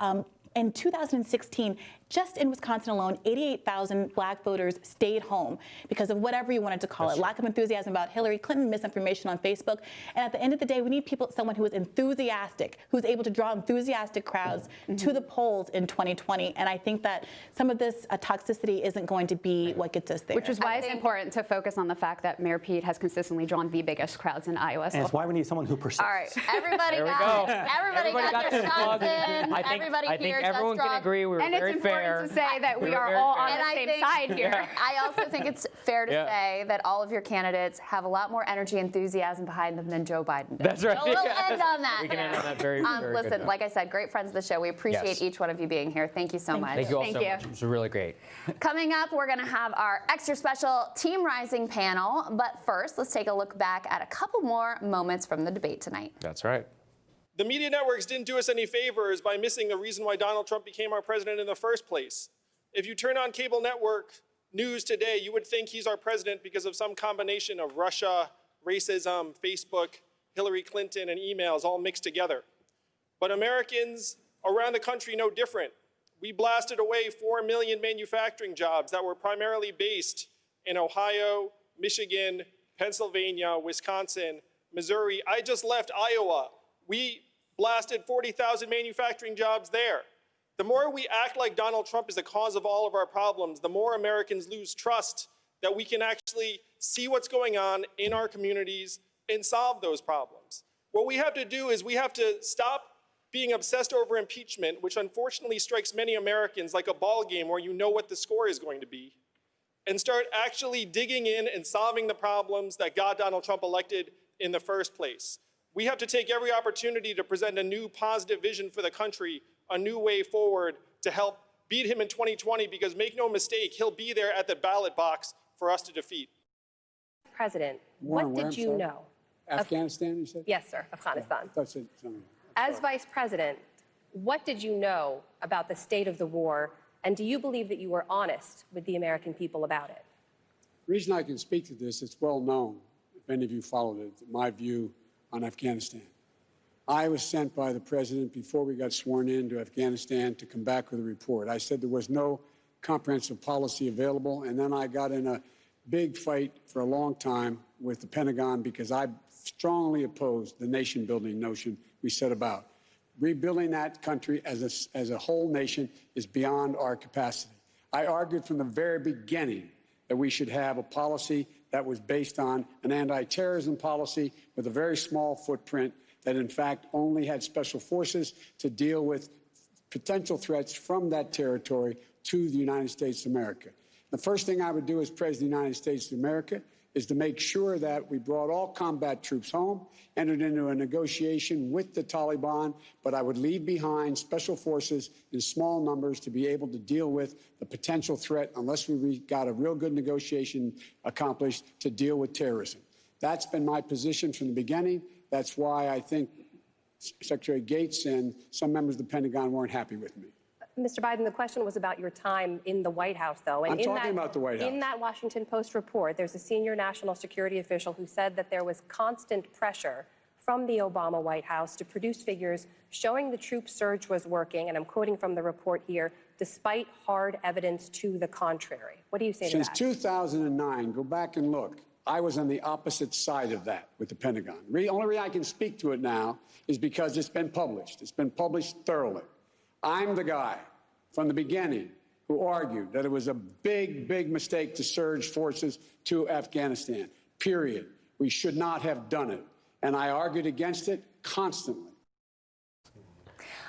in 2016, just in Wisconsin alone, 88,000 black voters stayed home because of whatever you wanted to call it. Lack of enthusiasm about Hillary Clinton, misinformation on Facebook. And at the end of the day, we need someone who is enthusiastic, who's able to draw enthusiastic crowds to the polls in 2020. And I think that some of this toxicity isn't going to be what gets us there. Which is why it's important to focus on the fact that Mayor Pete has consistently drawn the biggest crowds in Iowa. And it's why we need someone who persists. All right, everybody got their shots in. I think everyone can agree we were very fair. To say that we are all on the same side here. I also think it's fair to say that all of your candidates have a lot more energy and enthusiasm behind them than Joe Biden does. That's right. So we'll end on that. We can end on that very listen, good like I said, great friends of the show. We appreciate each one of you being here. Thank you so much. Thank you all so much. It was really great. Coming up, we're going to have our extra special Team Rising panel. But first, let's take a look back at a couple more moments from the debate tonight. That's right. The media networks didn't do us any favors by missing the reason why Donald Trump became our president in the first place. If you turn on cable network news today, you would think he's our president because of some combination of Russia, racism, Facebook, Hillary Clinton, and emails all mixed together. But Americans around the country know different. We blasted away 4 million manufacturing jobs that were primarily based in Ohio, Michigan, Pennsylvania, Wisconsin, Missouri. I just left Iowa. We blasted 40,000 manufacturing jobs there. The more we act like Donald Trump is the cause of all of our problems, the more Americans lose trust that we can actually see what's going on in our communities and solve those problems. What we have to do is we have to stop being obsessed over impeachment, which unfortunately strikes many Americans like a ball game where you know what the score is going to be, and start actually digging in and solving the problems that got Donald Trump elected in the first place. We have to take every opportunity to present a new positive vision for the country, a new way forward to help beat him in 2020, because make no mistake, he'll be there at the ballot box for us to defeat. President, what did you know? Afghanistan, you said? Yes, sir, Afghanistan. That's it. As vice president, What did you know about the state of the war, and do you believe that you were honest with the American people about it? The reason I can speak to this, it's well known, if any of you followed it, my view on Afghanistan. I was sent by the president before we got sworn in to Afghanistan to come back with a report. I said there was no comprehensive policy available, and then I got in a big fight for a long time with the Pentagon because I strongly opposed the nation-building notion we set about. Rebuilding that country as a whole nation is beyond our capacity. I argued from the very beginning that we should have a policy that was based on an anti-terrorism policy with a very small footprint that, in fact, only had special forces to deal with potential threats from that territory to the United States of America. The first thing I would do as President of the United States of America is to make sure that we brought all combat troops home, entered into a negotiation with the Taliban, but I would leave behind special forces in small numbers to be able to deal with the potential threat unless we got a real good negotiation accomplished to deal with terrorism. That's been my position from the beginning. That's why I think Secretary Gates and some members of the Pentagon weren't happy with me. Mr. Biden, the question was about your time in the White House, though. And I'm talking about the White House. In that Washington Post report, there's a senior national security official who said that there was constant pressure from the Obama White House to produce figures showing the troop surge was working, and I'm quoting from the report here, despite hard evidence to the contrary. What do you say to that? Since 2009, go back and look. I was on the opposite side of that with the Pentagon. The only reason I can speak to it now is because it's been published. It's been published thoroughly. I'm the guy from the beginning who argued that it was a big, big mistake to surge forces to Afghanistan, period. We should not have done it. And I argued against it constantly.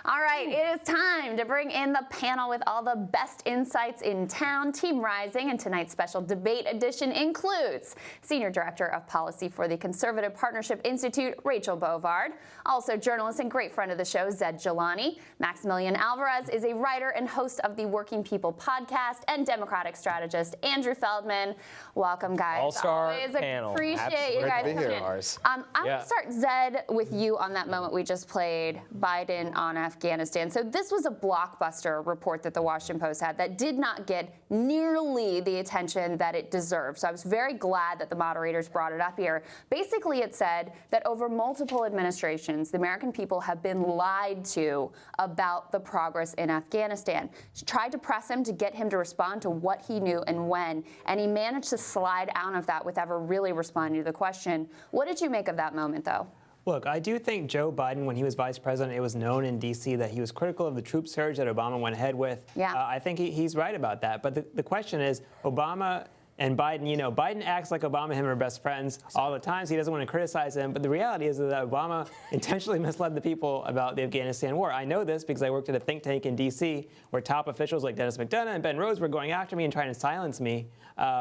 All right, it is time to bring in the panel with all the best insights in town. Team Rising and tonight's special debate edition includes Senior Director of Policy for the Conservative Partnership Institute, Rachel Bovard. Also journalist and great friend of the show, Zed Jelani. Maximilian Alvarez is a writer and host of the Working People podcast, and Democratic strategist Andrew Feldman. Welcome, guys. All-star Always panel. Appreciate you guys coming in. I want to start, Zed, with you on that moment we just played, Biden on Afghanistan. So this was a blockbuster report that the Washington Post had that did not get nearly the attention that it deserved. So I was very glad that the moderators brought it up here. Basically, it said that over multiple administrations, the American people have been lied to about the progress in Afghanistan. She tried to press him to get him to respond to what he knew and when, and he managed to slide out of that without ever really responding to the question. What did you make of that moment, though? Look, I do think Joe Biden, when he was vice president, it was known in D.C. that he was critical of the troop surge that Obama went ahead with. Yeah. I think he's right about that. But the question is, Obama and Biden, you know, Biden acts like Obama and him are best friends all the time, so he doesn't want to criticize him. But the reality is that Obama intentionally misled the people about the Afghanistan war. I know this because I worked at a think tank in D.C. where top officials like Dennis McDonough and Ben Rhodes were going after me and trying to silence me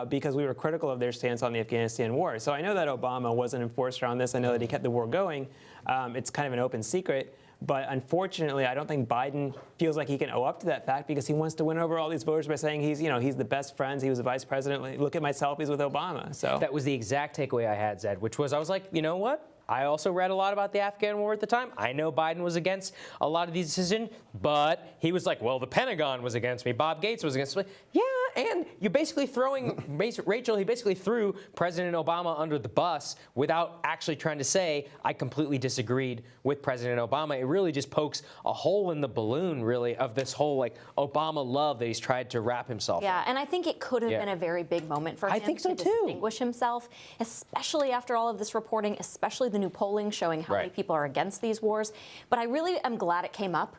because we were critical of their stance on the Afghanistan war. So I know that Obama was an enforcer on this. I know that he kept the war going. It's kind of an open secret. But unfortunately, I don't think Biden feels like he can owe up to that fact because he wants to win over all these voters by saying he's the best friends. He was the vice president. Look at my selfies with Obama. So that was the exact takeaway I had, Zed, which was I was like, you know what? I also read a lot about the Afghan war at the time. I know Biden was against a lot of these decisions, but he was like, well, the Pentagon was against me. Bob Gates was against me. Yeah, and you're basically throwing, Rachel, he basically threw President Obama under the bus without actually trying to say, I completely disagreed with President Obama. It really just pokes a hole in the balloon, really, of this whole, like, Obama love that he's tried to wrap himself in. Yeah, and I think it could have been a very big moment for him to distinguish himself, especially after all of this reporting, especially the new polling showing how many people are against these wars. But I really am glad it came up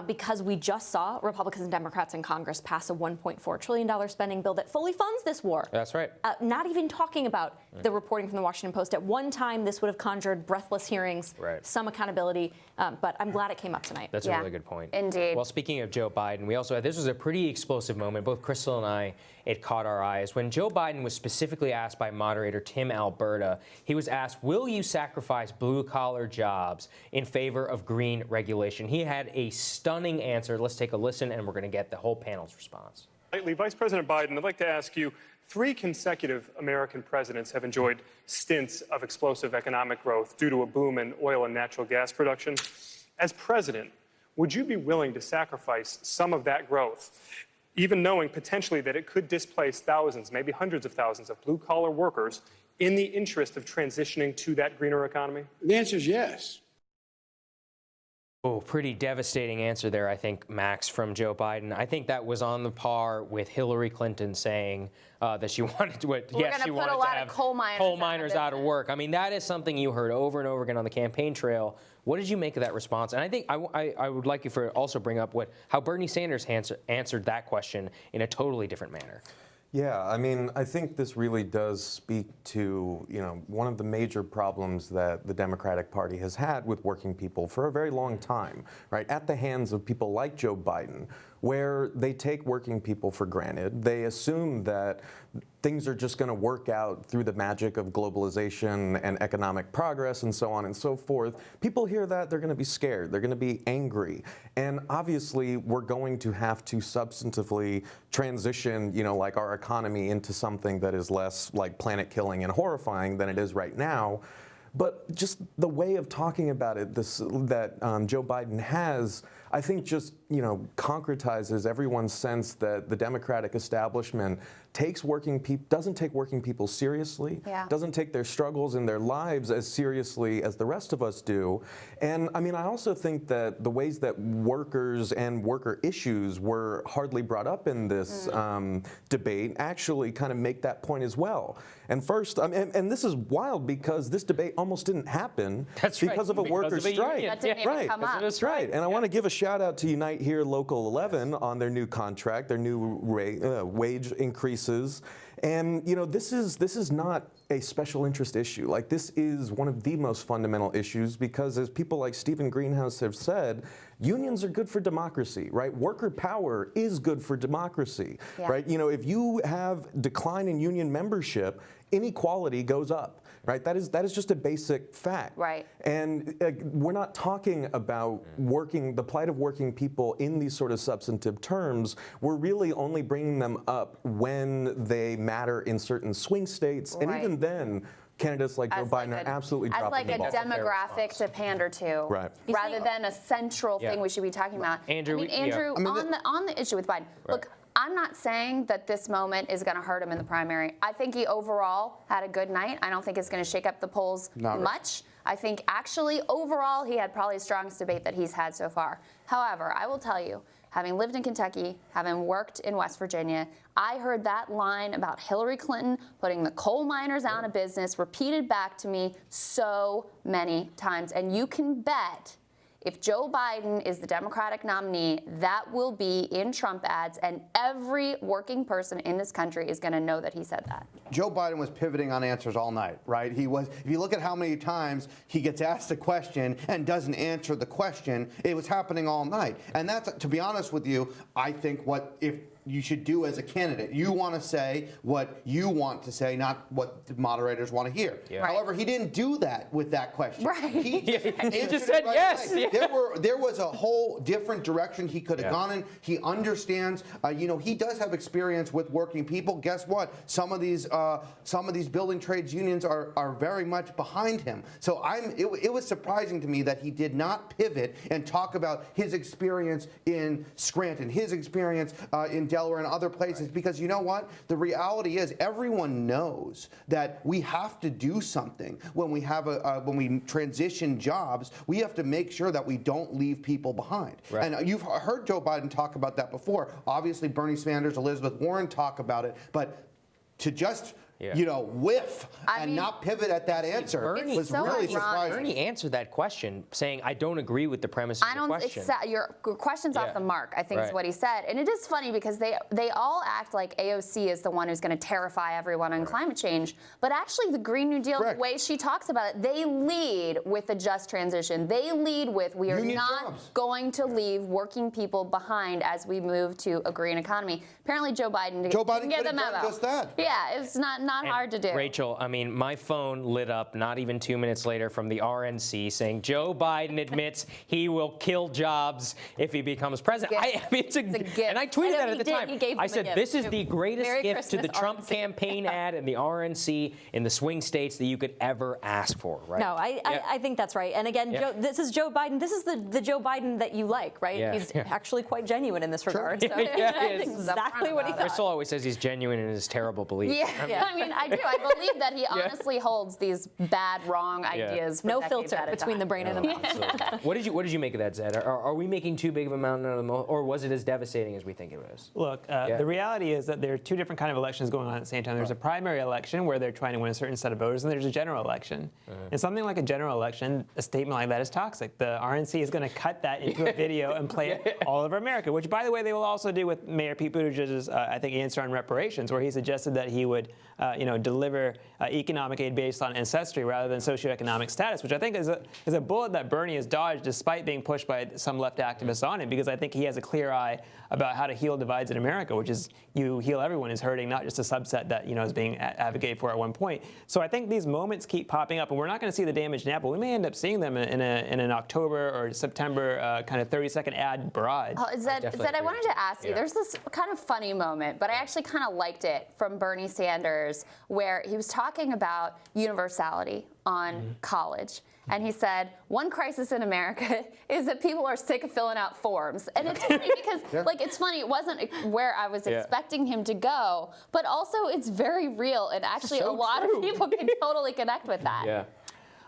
because we just saw Republicans and Democrats in Congress pass a $1.4 trillion spending bill that fully funds this war. That's right. Not even talking about the reporting from the Washington Post. At one time, this would have conjured breathless hearings, some accountability, but I'm glad it came up tonight. That's a really good point. Indeed. Well, speaking of Joe Biden, we also had, this was a pretty explosive moment. Both Crystal and I, it caught our eyes. When Joe Biden was specifically asked by moderator Tim Alberta, he was asked, will you sacrifice blue-collar jobs in favor of green regulation? He had a stunning answer. Let's take a listen, and we're going to get the whole panel's response. Lately, Vice President Biden, I'd like to ask you, 3 consecutive American presidents have enjoyed stints of explosive economic growth due to a boom in oil and natural gas production. As president, would you be willing to sacrifice some of that growth, even knowing potentially that it could displace thousands, maybe hundreds of thousands of blue-collar workers in the interest of transitioning to that greener economy? The answer is yes. Oh, pretty devastating answer there, I think, Max, from Joe Biden. I think that was on the par with Hillary Clinton saying that she wanted to, she wanted to have coal miners out of work. I mean, that is something you heard over and over again on the campaign trail. What did you make of that response? And I think I would like you to also bring up how Bernie Sanders answered that question in a totally different manner. Yeah, I mean, I think this really does speak to, one of the major problems that the Democratic Party has had with working people for a very long time, right? At the hands of people like Joe Biden, where they take working people for granted. They assume that things are just going to work out through the magic of globalization and economic progress and so on and so forth. People hear that, they're going to be scared, they're going to be angry. And obviously, we're going to have to substantively transition, like our economy into something that is less like planet killing and horrifying than it is right now. But just the way of talking about it that Joe Biden has, I think just, concretizes everyone's sense that the Democratic establishment doesn't take working people seriously, doesn't take their struggles and their lives as seriously as the rest of us do. And I mean, I also think that the ways that workers and worker issues were hardly brought up in this debate actually kind of make that point as well. And first, and this is wild because this debate almost didn't happen because of a worker strike. That didn't even come up. That's right. And I want to give a shout out to Unite Here Local 11 on their new contract, their new wage increases. And this is not a special interest issue. Like, this is one of the most fundamental issues because, as people like Stephen Greenhouse have said, unions are good for democracy, right? Worker power is good for democracy, right? If you have decline in union membership, inequality goes up, right? That is just a basic fact. Right. And we're not talking about the plight of working people in these sort of substantive terms. We're really only bringing them up when they matter in certain swing states. And even then, candidates like Joe Biden are absolutely dropping the ball. As like a demographic to pander to, rather than a central thing we should be talking about. Andrew, on the issue with Biden, look, I'm not saying that this moment is going to hurt him in the primary. I think he overall had a good night. I don't think it's going to shake up the polls much. I think actually overall he had probably the strongest debate that he's had so far. However, I will tell you, having lived in Kentucky, having worked in West Virginia, I heard that line about Hillary Clinton putting the coal miners out of business repeated back to me so many times. And you can bet if Joe Biden is the Democratic nominee, that will be in Trump ads, and every working person in this country is going to know that he said that. Joe Biden was pivoting on answers all night, right? He was. If you look at how many times he gets asked a question and doesn't answer the question, it was happening all night. And that's, to be honest with you, I think if you should do as a candidate. You want to say what you want to say, not what the moderators want to hear. However, he didn't do that with that question. He just said yes. There was a whole different direction he could have gone in. He understands. He does have experience with working people. Guess what? Some of these building trades unions are very much behind him. So it was surprising to me that he did not pivot and talk about his experience in Scranton, his experience in Delaware and other places, because you know what? The reality is everyone knows that we have to do something when we have when we transition jobs. We have to make sure that we don't leave people behind. And you've heard Joe Biden talk about that before. Obviously, Bernie Sanders, Elizabeth Warren talk about it, but to just whiff and not pivot at that answer was so really surprising. Bernie answered that question saying, I don't agree with the premise of the question. Your question's off the mark, I think is what he said. And it is funny because they all act like AOC is the one who's going to terrify everyone on climate change. But actually, the Green New Deal, the way she talks about it, they lead with a just transition. They lead with we are not going to leave working people behind as we move to a green economy. Apparently, Joe Bidden didn't get the memo. Just that. Yeah, it's not not hard to do. Rachel, I mean, my phone lit up not even 2 minutes later from the RNC saying Joe Biden admits he will kill jobs if he becomes president. I mean, it's a gift. And I tweeted that at the time. I said, this is the greatest gift to the Trump campaign ad and the RNC in the swing states that you could ever ask for, right? No, I think that's right. And again, Joe, this is Joe Biden. This is the Joe Biden that you like, right? He's actually quite genuine in this regard. So that's exactly what he thought. Crystal always says he's genuine in his terrible beliefs. I mean, I do. I believe that he honestly holds these bad, wrong ideas. For no decades filter between the brain and the mouth. What did you make of that, Zed? Are we making too big of a mountain out of the mole, or was it as devastating as we think it was? Look, the reality is that there are two different kind of elections going on at the same time. There's a primary election where they're trying to win a certain set of voters, and there's a general election. And something like a general election, a statement like that is toxic. The RNC is going to cut that into a video and play it all over America, which, by the way, they will also do with Mayor Pete Buttigieg's, I think, answer on reparations, where he suggested that he would, deliver economic aid based on ancestry rather than socioeconomic status, which I think is a bullet that Bernie has dodged despite being pushed by some left activists on it, because I think he has a clear eye about how to heal divides in America, which is you heal everyone is hurting, not just a subset that is being advocated for at one point. So I think these moments keep popping up, and we're not going to see the damage now, but we may end up seeing them in an October or September kind of 30-second ad barrage. Zed, I wanted to ask you, there's this kind of funny moment, but I actually kind of liked it from Bernie Sanders, where he was talking about universality on college. And he said, one crisis in America is that people are sick of filling out forms. And it's funny because, it's funny, it wasn't where I was expecting him to go, but also it's very real. And actually, a lot of people can totally connect with that. Yeah.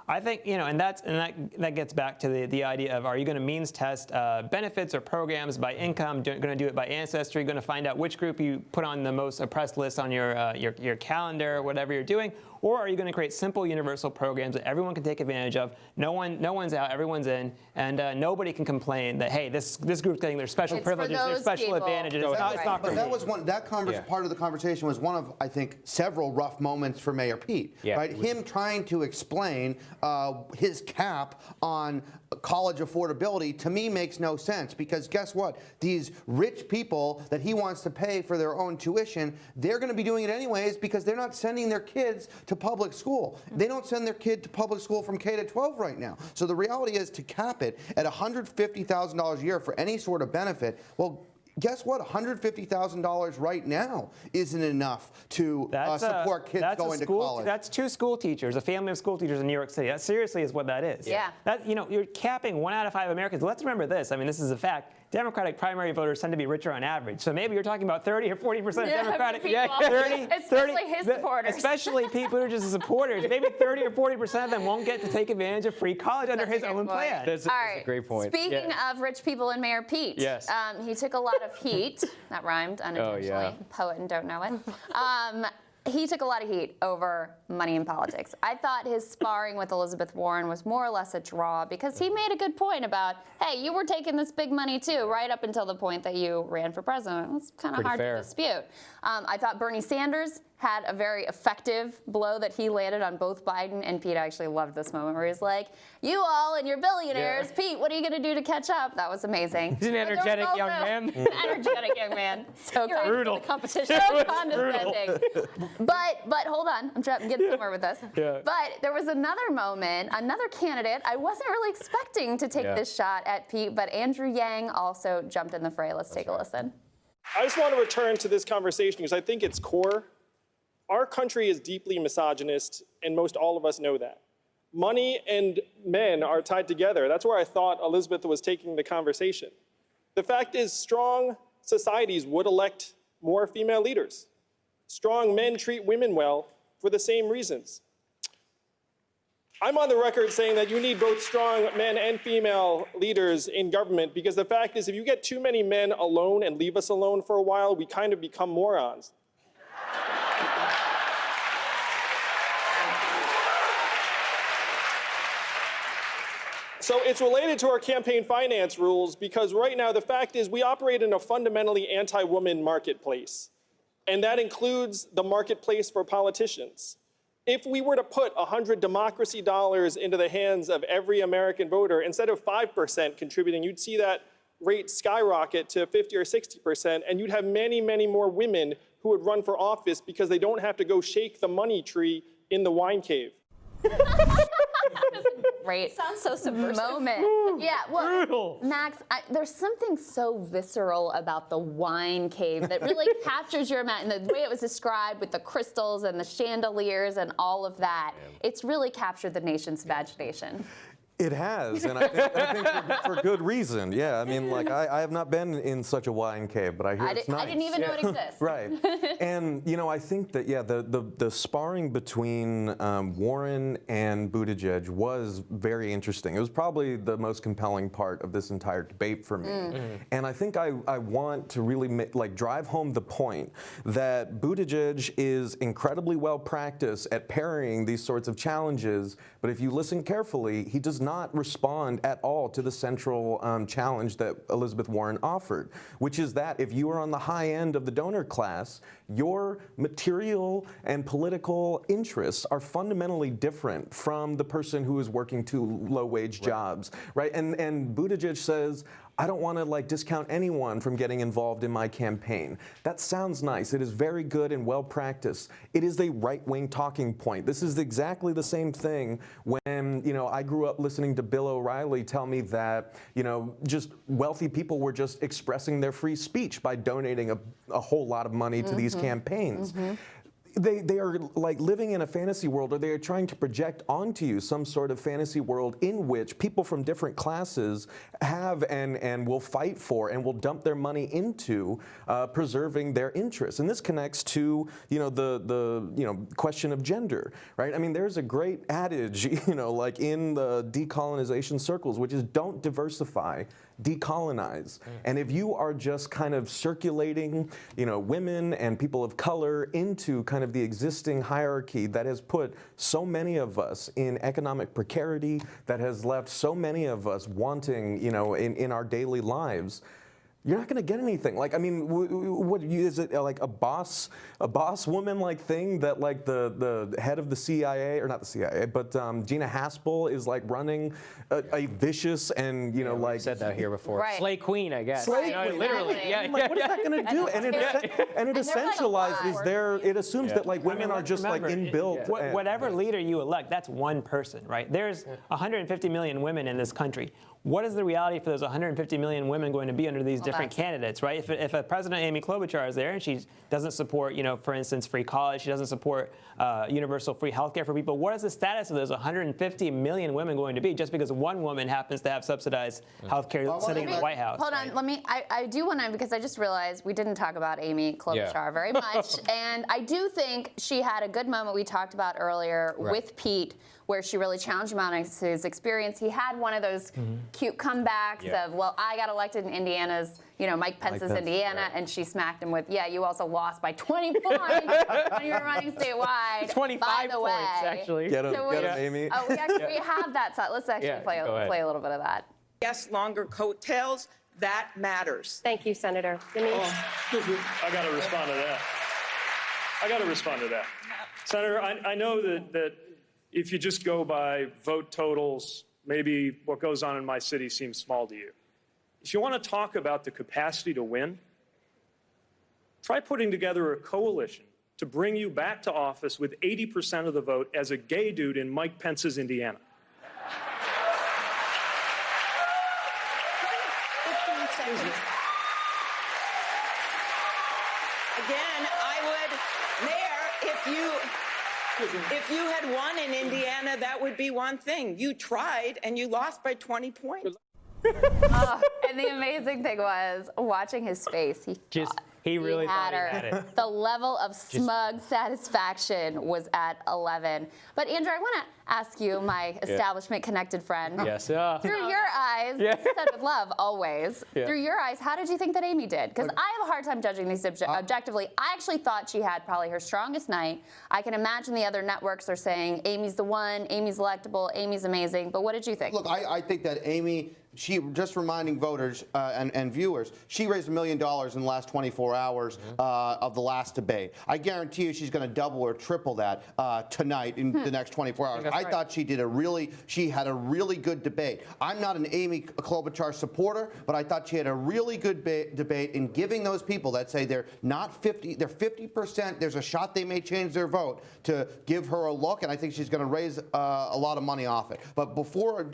I think, and that gets back to the idea of, are you going to means test benefits or programs by income? Going to do it by ancestry? Going to find out which group you put on the most oppressed list on your calendar, whatever you're doing? Or are you going to create simple universal programs that everyone can take advantage of? No one's out, everyone's in, and nobody can complain that, hey, this group's getting their special privileges, their special advantages. It's not for me. That was part of the conversation was one of, I think, several rough moments for Mayor Pete. Right? Him trying to explain his cap on college affordability, to me, makes no sense, because guess what? These rich people that he wants to pay for their own tuition, they're going to be doing it anyways because they're not sending their kids to public school. They don't send their kid to public school from K to 12 right now. So the reality is, to cap it at $150,000 a year for any sort of benefit, well, guess what? $150,000 right now isn't enough to support kids going to college. That's two school teachers, a family of school teachers in New York City. That seriously is what that is. You're capping 1 out of 5 Americans. Let's remember this. I mean, this is a fact. Democratic primary voters tend to be richer on average. So maybe you're talking about 30 or 40% of Democratic. Especially his supporters. Especially Pete Buttigieg's supporters. Maybe 30 or 40% of them won't get to take advantage of free college under his own plan. That's a great point. Speaking of rich people and Mayor Pete, he took a lot of heat. That rhymed unintentionally. Poet and don't know it. He took a lot of heat over money in politics. I thought his sparring with Elizabeth Warren was more or less a draw, because he made a good point about, hey, you were taking this big money too, right up until the point that you ran for president. It's kind of hard to dispute. I thought Bernie Sanders had a very effective blow that he landed on both Biden and Pete. I actually loved this moment where he's like, you all and your billionaires, Pete, what are you going to do to catch up? That was amazing. He's an energetic young man. An energetic young man. So brutal. The competition. So condescending. But hold on, I'm getting somewhere with this. But there was another moment, another candidate. I wasn't really expecting to take this shot at Pete, but Andrew Yang also jumped in the fray. Let's take a listen. I just want to return to this conversation because I think it's core. Our country is deeply misogynist, and most all of us know that. Money and men are tied together. That's where I thought Elizabeth was taking the conversation. The fact is, strong societies would elect more female leaders. Strong men treat women well for the same reasons. I'm on the record saying that you need both strong men and female leaders in government, because the fact is, if you get too many men alone and leave us alone for a while, we kind of become morons. So it's related to our campaign finance rules, because right now the fact is we operate in a fundamentally anti-woman marketplace, and that includes the marketplace for politicians. If we were to put 100 democracy dollars into the hands of every American voter, instead of 5% contributing, you'd see that rate skyrocket to 50 or 60%, and you'd have many, many more women who would run for office because they don't have to go shake the money tree in the wine cave. Great Sounds so subversive. moment. Yeah, well, Max, there's something so visceral about the wine cave that really captures your mind. And the way it was described with the crystals and the chandeliers and all of that, it's really captured the nation's imagination. It has, and I think for good reason. Yeah, I mean, like, I have not been in such a wine cave, but I hear it's nice. I didn't even know it exists. Right. And, you know, I think that, yeah, the sparring between Warren and Buttigieg was very interesting. It was probably the most compelling part of this entire debate for me. And I think I want to really drive home the point that Buttigieg is incredibly well practiced at parrying these sorts of challenges, but if you listen carefully, he does not respond at all to the central challenge that Elizabeth Warren offered, which is that if you are on the high end of the donor class, your material and political interests are fundamentally different from the person who is working two low-wage jobs, right? And Buttigieg says, I don't want to discount anyone from getting involved in my campaign. That sounds nice. It is very good and well practiced. It is a right-wing talking point. This is exactly the same thing when, I grew up listening to Bill O'Reilly tell me that, just wealthy people were just expressing their free speech by donating a whole lot of money to these campaigns. They are living in a fantasy world, or they are trying to project onto you some sort of fantasy world in which people from different classes have and will fight for and will dump their money into preserving their interests. And this connects to the question of gender, right? I mean, there's a great adage, in the decolonization circles, which is don't diversify, decolonize. And if you are just kind of circulating, women and people of color into kind of the existing hierarchy that has put so many of us in economic precarity, that has left so many of us wanting, in our daily lives, you're not going to get anything. Like, I mean, what is it, like a boss woman thing that the head of the CIA, or not the CIA, but Gina Haspel is running a vicious and we've said that here before. Right. Slay queen, I guess. Slay queen. Literally. Yeah. What is that going to do? And it essentializes it assumes that women are just inbuilt. Whatever leader you elect, that's one person, right? There's 150 million women in this country. What is the reality for those 150 million women going to be under these different candidates, right? If a President Amy Klobuchar is there and she doesn't support, for instance, free college, she doesn't support universal free health care for people, what is the status of those 150 million women going to be just because one woman happens to have subsidized health care sitting in the White House? Hold on, I do want to, because I just realized we didn't talk about Amy Klobuchar very much. And I do think she had a good moment we talked about earlier with Pete, where she really challenged him on his experience. He had one of those cute comebacks of, well, I got elected in Indiana's, Mike Pence's Indiana, and she smacked him with, you also lost by 20 points when you were running statewide. 25 points, actually. Get him, Amy. Oh, we have that. So let's actually play a little bit of that. Yes, longer coattails, that matters. Thank you, Senator. I got to respond to that. Senator, I know that if you just go by vote totals, maybe what goes on in my city seems small to you. If you want to talk about the capacity to win, try putting together a coalition to bring you back to office with 80% of the vote as a gay dude in Mike Pence's Indiana. Again, I would, Mayor, if you had won in Indiana, that would be one thing. You tried and you lost by 20 points. And the amazing thing was watching his face. He really had thought her. he had it. The level of smug satisfaction was at 11. But Andrew, I want to ask you, my establishment-connected friend. Yes. Through your eyes, said with love always. Through your eyes, how did you think that Amy did? Because I have a hard time judging these objectively. I actually thought she had probably her strongest night. I can imagine the other networks are saying Amy's the one, Amy's electable, Amy's amazing. But what did you think? Look, I think that Amy, just reminding voters and viewers, she raised $1 million in the last 24 hours of the last debate. I guarantee you she's going to double or triple that tonight in the next 24 hours. I thought she had a really good debate. I'm not an Amy Klobuchar supporter, but I thought she had a really good debate in giving those people that say they're not 50, they're 50%, there's a shot they may change their vote, to give her a look, and I think she's going to raise a lot of money off it. But before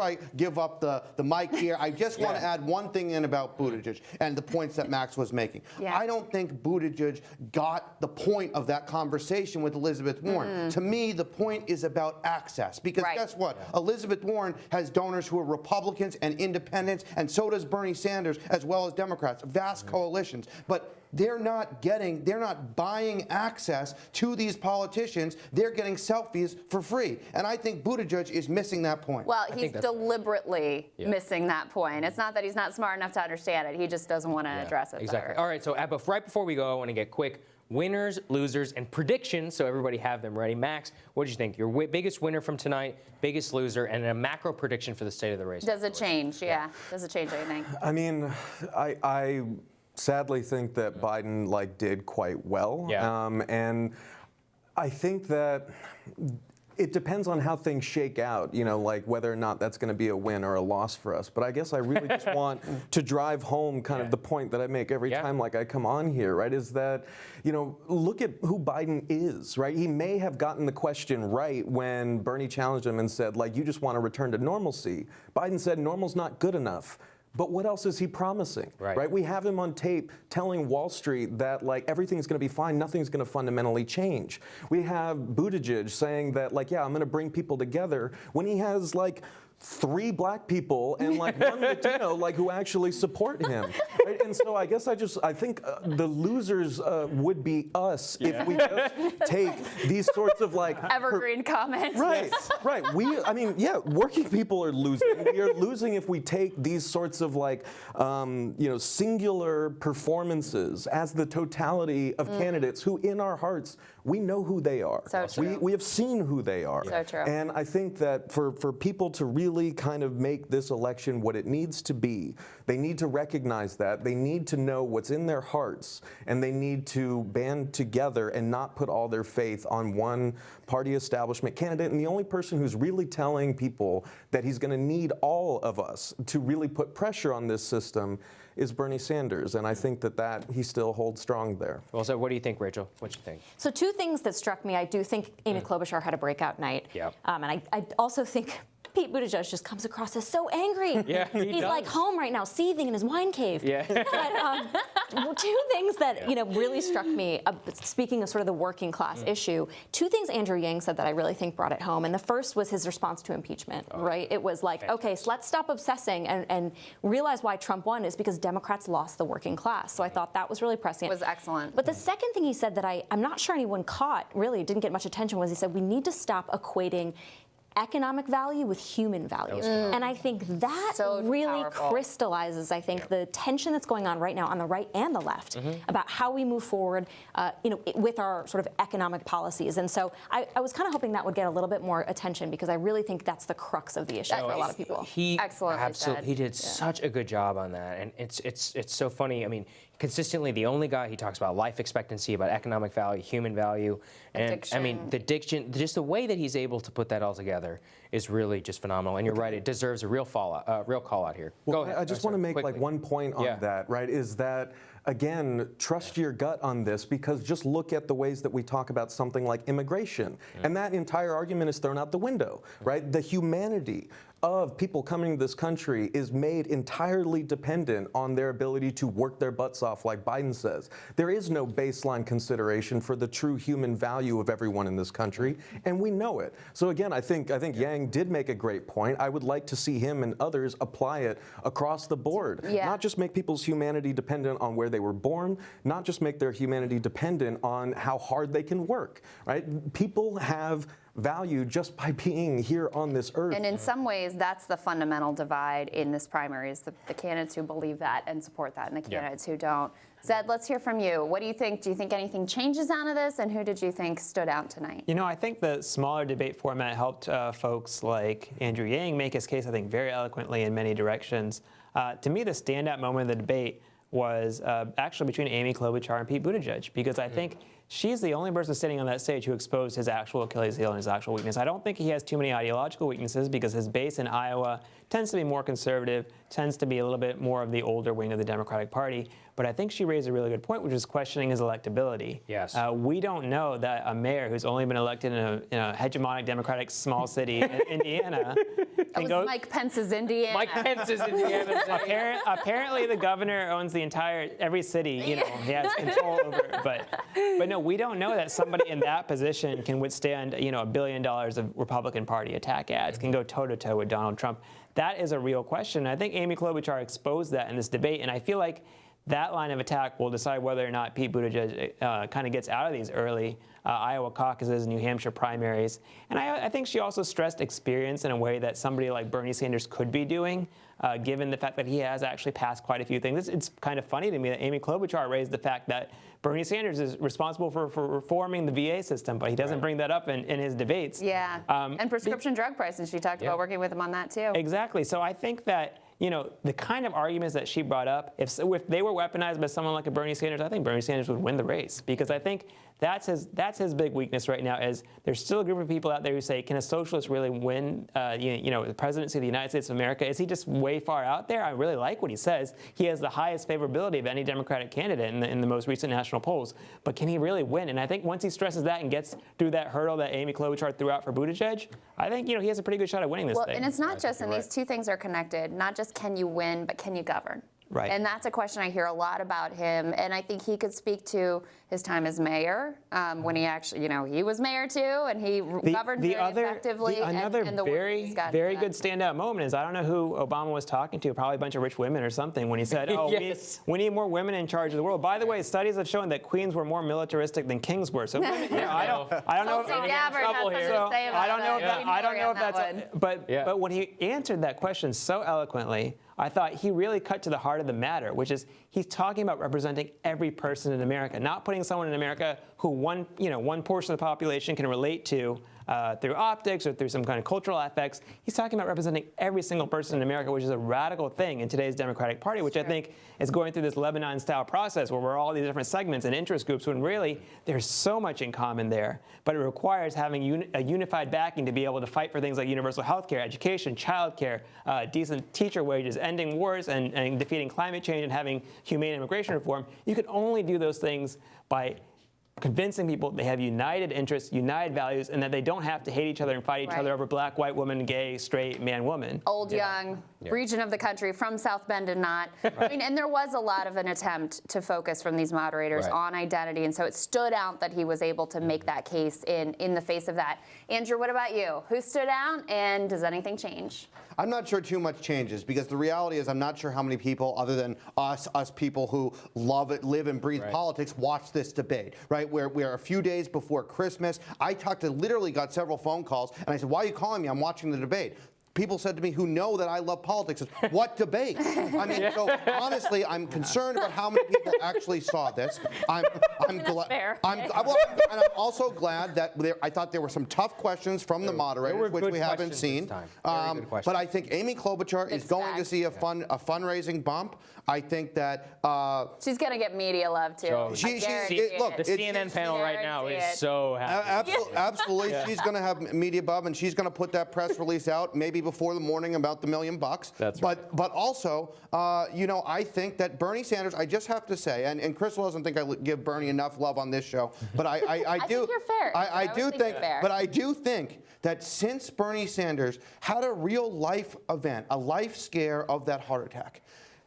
I give up the mic here, I just want to add one thing in about Buttigieg and the points that Max was making. Yeah. I don't think Buttigieg got the point of that conversation with Elizabeth Warren. To me, the point is about access. Because guess what? Elizabeth Warren has donors who are Republicans and independents, and so does Bernie Sanders, as well as Democrats, vast coalitions. But they're not buying access to these politicians. They're getting selfies for free. And I think Buttigieg is missing that point. Well, he's deliberately missing that point. It's not that he's not smart enough to understand it. He just doesn't want to address it. Exactly. better. All right, so right before we go, I want to get quick winners, losers, and predictions, so everybody have them ready. Max, what did you think? Your biggest winner from tonight, biggest loser, and a macro prediction for the state of the race. Does it change? Yeah. Does it change anything? I mean, I sadly think that Biden did quite well. And I think that it depends on how things shake out, whether or not that's going to be a win or a loss for us. But I guess I really just want to drive home kind of the point that I make every time I come on here, right, is that, look at who Biden is, right? He may have gotten the question right when Bernie challenged him and said, you just want to return to normalcy. Biden said normal's not good enough. But what else is he promising, right? We have him on tape telling Wall Street that everything's going to be fine, nothing's going to fundamentally change. We have Buttigieg saying that I'm going to bring people together when he has 3 black people and one Latino who actually support him. Right? And so I guess I think the losers would be us if we just take these sorts of evergreen comments. Right, right. Working people are losing. We are losing if we take these sorts of singular performances as the totality of candidates who in our hearts we know who they are. So true. We have seen who they are. So true. And I think that for people to really kind of make this election what it needs to be, they need to recognize that. They need to know what's in their hearts, and they need to band together and not put all their faith on one party establishment candidate. And the only person who's really telling people that he's going to need all of us to really put pressure on this system is Bernie Sanders, and I think that he still holds strong there. Well, so what do you think, Rachel? What do you think? So 2 things that struck me. I do think Amy Klobuchar had a breakout night. And I also think Pete Buttigieg just comes across as so angry. Yeah, he's like home right now, seething in his wine cave. Yeah. But 2 things that really struck me, speaking of sort of the working class issue, 2 things Andrew Yang said that I really think brought it home. And the first was his response to impeachment, right? It was okay, so let's stop obsessing and realize why Trump won is because Democrats lost the working class. So I thought that was really prescient. It was excellent. But the second thing he said that I'm not sure anyone caught, really didn't get much attention, was he said we need to stop equating economic value with human value. And I think that really crystallizes, the tension that's going on right now on the right and the left about how we move forward, with our sort of economic policies. And so I was kind of hoping that would get a little bit more attention because I really think that's the crux of the issue for a lot of people. Excellently he did such a good job on that, and it's so funny. I mean, consistently the only guy he talks about life expectancy, about economic value, human value, and addiction. I mean the addiction, just the way that he's able to put that all together is really just phenomenal. And you're right, it deserves a real call out here. Well, Go ahead. I just want to make one point on that, right? Is that again, trust your gut on this, because just look at the ways that we talk about something like immigration, and that entire argument is thrown out the window, right? The humanity of people coming to this country is made entirely dependent on their ability to work their butts off, like Biden says. There is no baseline consideration for the true human value of everyone in this country, and we know it. So again, I think Yang did make a great point. I would like to see him and others apply it across the board. Not just make people's humanity dependent on where they were born, not just make their humanity dependent on how hard they can work, right? People have value just by being here on this earth. And in some ways, that's the fundamental divide in this primary, is the candidates who believe that and support that and the candidates who don't. Zed, let's hear from you. What do you think? Do you think anything changes out of this? And who did you think stood out tonight? I think the smaller debate format helped folks like Andrew Yang make his case, I think, very eloquently in many directions. To me, the standout moment of the debate was actually between Amy Klobuchar and Pete Buttigieg, because I think she's the only person sitting on that stage who exposed his actual Achilles heel and his actual weakness. I don't think he has too many ideological weaknesses because his base in Iowa tends to be more conservative, tends to be a little bit more of the older wing of the Democratic Party. But I think she raised a really good point, which is questioning his electability. Yes. We don't know that a mayor who's only been elected in a hegemonic Democratic small city in Indiana That was Mike Pence's Indiana. Mike Pence's Indiana. Apparently, the governor owns every city. He has control over it. But no, we don't know that somebody in that position can withstand, $1 billion of Republican Party attack ads, can go toe-to-toe with Donald Trump. That is a real question. I think Amy Klobuchar exposed that in this debate, and I feel like that line of attack will decide whether or not Pete Buttigieg kind of gets out of these early Iowa caucuses, New Hampshire primaries. And I think she also stressed experience in a way that somebody like Bernie Sanders could be doing, given the fact that he has actually passed quite a few things. It's kind of funny to me that Amy Klobuchar raised the fact that Bernie Sanders is responsible for reforming the VA system, but he doesn't bring that up in his debates. Yeah, and prescription drug prices. She talked about working with him on that too. Exactly. So I think that the kind of arguments that she brought up, if they were weaponized by someone like a Bernie Sanders, I think Bernie Sanders would win the race, because I think that's his big weakness right now. Is there's still a group of people out there who say, can a socialist really win the presidency of the United States of America? Is he just way far out there? I really like what he says. He has the highest favorability of any Democratic candidate in the most recent national polls, but can he really win? And I think once he stresses that and gets through that hurdle that Amy Klobuchar threw out for Buttigieg, I think he has a pretty good shot at winning this thing. And it's not just, and these two things are connected, not just can you win, but can you govern? Right. And that's a question I hear a lot about him, and I think he could speak to his time as mayor, when he actually, he was mayor too, and he governed very effectively. Another and the very good standout moment is, I don't know who Obama was talking to, probably a bunch of rich women or something, when he said, yes. we need more women in charge of the world. By the way, studies have shown that queens were more militaristic than kings were. So women, I don't know if that's, but when he answered that question so eloquently, I thought he really cut to the heart of the matter, which is he's talking about representing every person in America, not putting someone in America who one portion of the population can relate to through optics or through some kind of cultural affects. He's talking about representing every single person in America, which is a radical thing in today's Democratic Party, which I think is going through this Lebanon-style process where we're all these different segments and interest groups, when really there's so much in common there. But it requires having a unified backing to be able to fight for things like universal health care, education, child care, decent teacher wages, ending wars, and defeating climate change, and having humane immigration reform. You can only do those things by convincing people they have united interests, united values, and that they don't have to hate each other and fight each other over black, white, woman, gay, straight, man, woman. Old, young, region of the country, from South Bend and not. I mean, and there was a lot of an attempt to focus from these moderators on identity, and so it stood out that he was able to make that case in the face of that. Andrew, what about you? Who stood out, and does anything change? I'm not sure too much changes, because the reality is I'm not sure how many people, other than us people who love it, live and breathe politics, watch this debate, right? We're a few days before Christmas. I literally got several phone calls, and I said, why are you calling me? I'm watching the debate. People said to me who know that I love politics, what debate? I mean, so honestly, I'm concerned about how many people actually saw this. I'm glad. And I'm also glad that I thought there were some tough questions from the moderators, which we haven't seen. But I think Amy Klobuchar is going to see a fundraising bump. I think that she's going to get media love too. Look, the CNN panel right now is so happy. Absolutely, she's going to have media bump, and she's going to put that press release out maybe before the morning about the $1 million. That's right. But also, I think that Bernie Sanders, I just have to say, and Crystal doesn't think I give Bernie enough love on this show, but I do. I think you're fair. I do think, but I do think that since Bernie Sanders had a real life event, a life scare of that heart attack,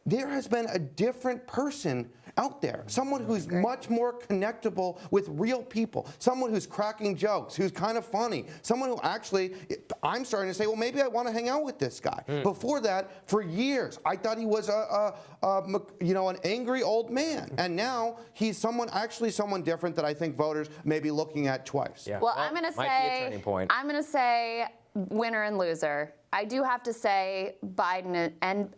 there has been a different person out there, someone who's much more connectable with real people, someone who's cracking jokes, who's kind of funny, someone who actually, I'm starting to say, well, maybe I want to hang out with this guy. Before that, for years, I thought he was an angry old man, and now he's someone different that I think voters may be looking at twice. Yeah. Well, I'm going to say winner and loser. I do have to say Biden and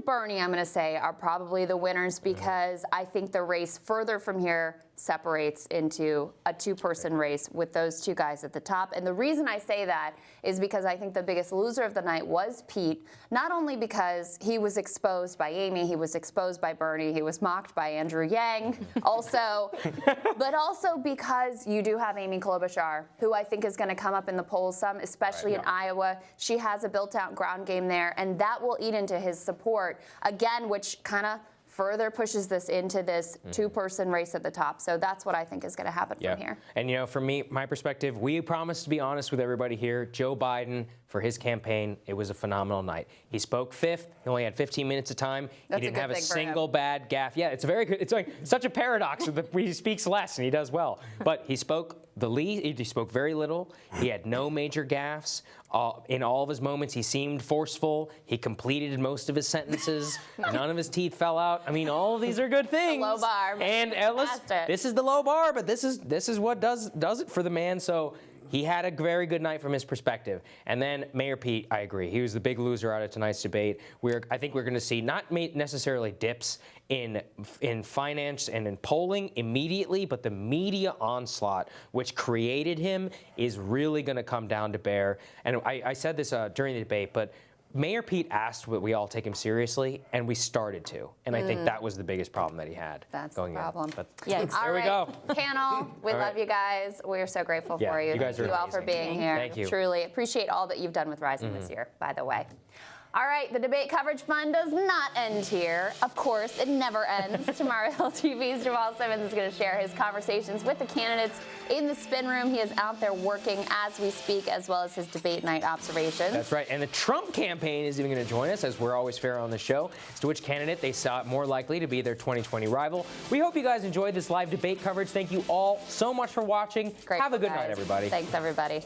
Bernie, I'm going to say, are probably the winners, because I think the race further from here separates into a two-person race with those two guys at the top. And the reason I say that is because I think the biggest loser of the night was Pete, not only because he was exposed by Amy, he was exposed by Bernie, he was mocked by Andrew Yang also, but also because you do have Amy Klobuchar, who I think is going to come up in the polls some, especially in Iowa. She has a built-out ground game there, and that will eat into his support, again, which kind of further pushes this into this two-person race at the top. So that's what I think is going to happen from here. And, you know, from my perspective, we promised to be honest with everybody here. Joe Biden, for his campaign, it was a phenomenal night. He spoke fifth. He only had 15 minutes of time. He didn't have a single bad gaffe. Yeah, it's very good. It's like such a paradox that he speaks less and he does well. But he spoke the least. He spoke very little. He had no major gaffes. In all of his moments, he seemed forceful. He completed most of his sentences. None of his teeth fell out. I mean, all of these are good things. Low bar. And this is the low bar, but this is what does it for the man. So he had a very good night from his perspective. And then Mayor Pete, I agree. He was the big loser out of tonight's debate. I think we're going to see not necessarily dips in finance and in polling immediately, but the media onslaught which created him is really going to come down to bear. And I said this during the debate, but Mayor Pete asked that we all take him seriously, and we started to. And I think that was the biggest problem that he had. That's the problem. Yeah, there we go. Panel, we love you guys. We're so grateful for you. You guys Thank you all for being here. Thank you. Truly appreciate all that you've done with Rising this year, by the way. All right, the debate coverage fun does not end here. Of course, it never ends. Tomorrow, LTV's Jamal Simmons is going to share his conversations with the candidates in the spin room. He is out there working as we speak, as well as his debate night observations. That's right. And the Trump campaign is even going to join us, as we're always fair on the show, as to which candidate they saw more likely to be their 2020 rival. We hope you guys enjoyed this live debate coverage. Thank you all so much for watching. Have a good night, everybody. Thanks, everybody.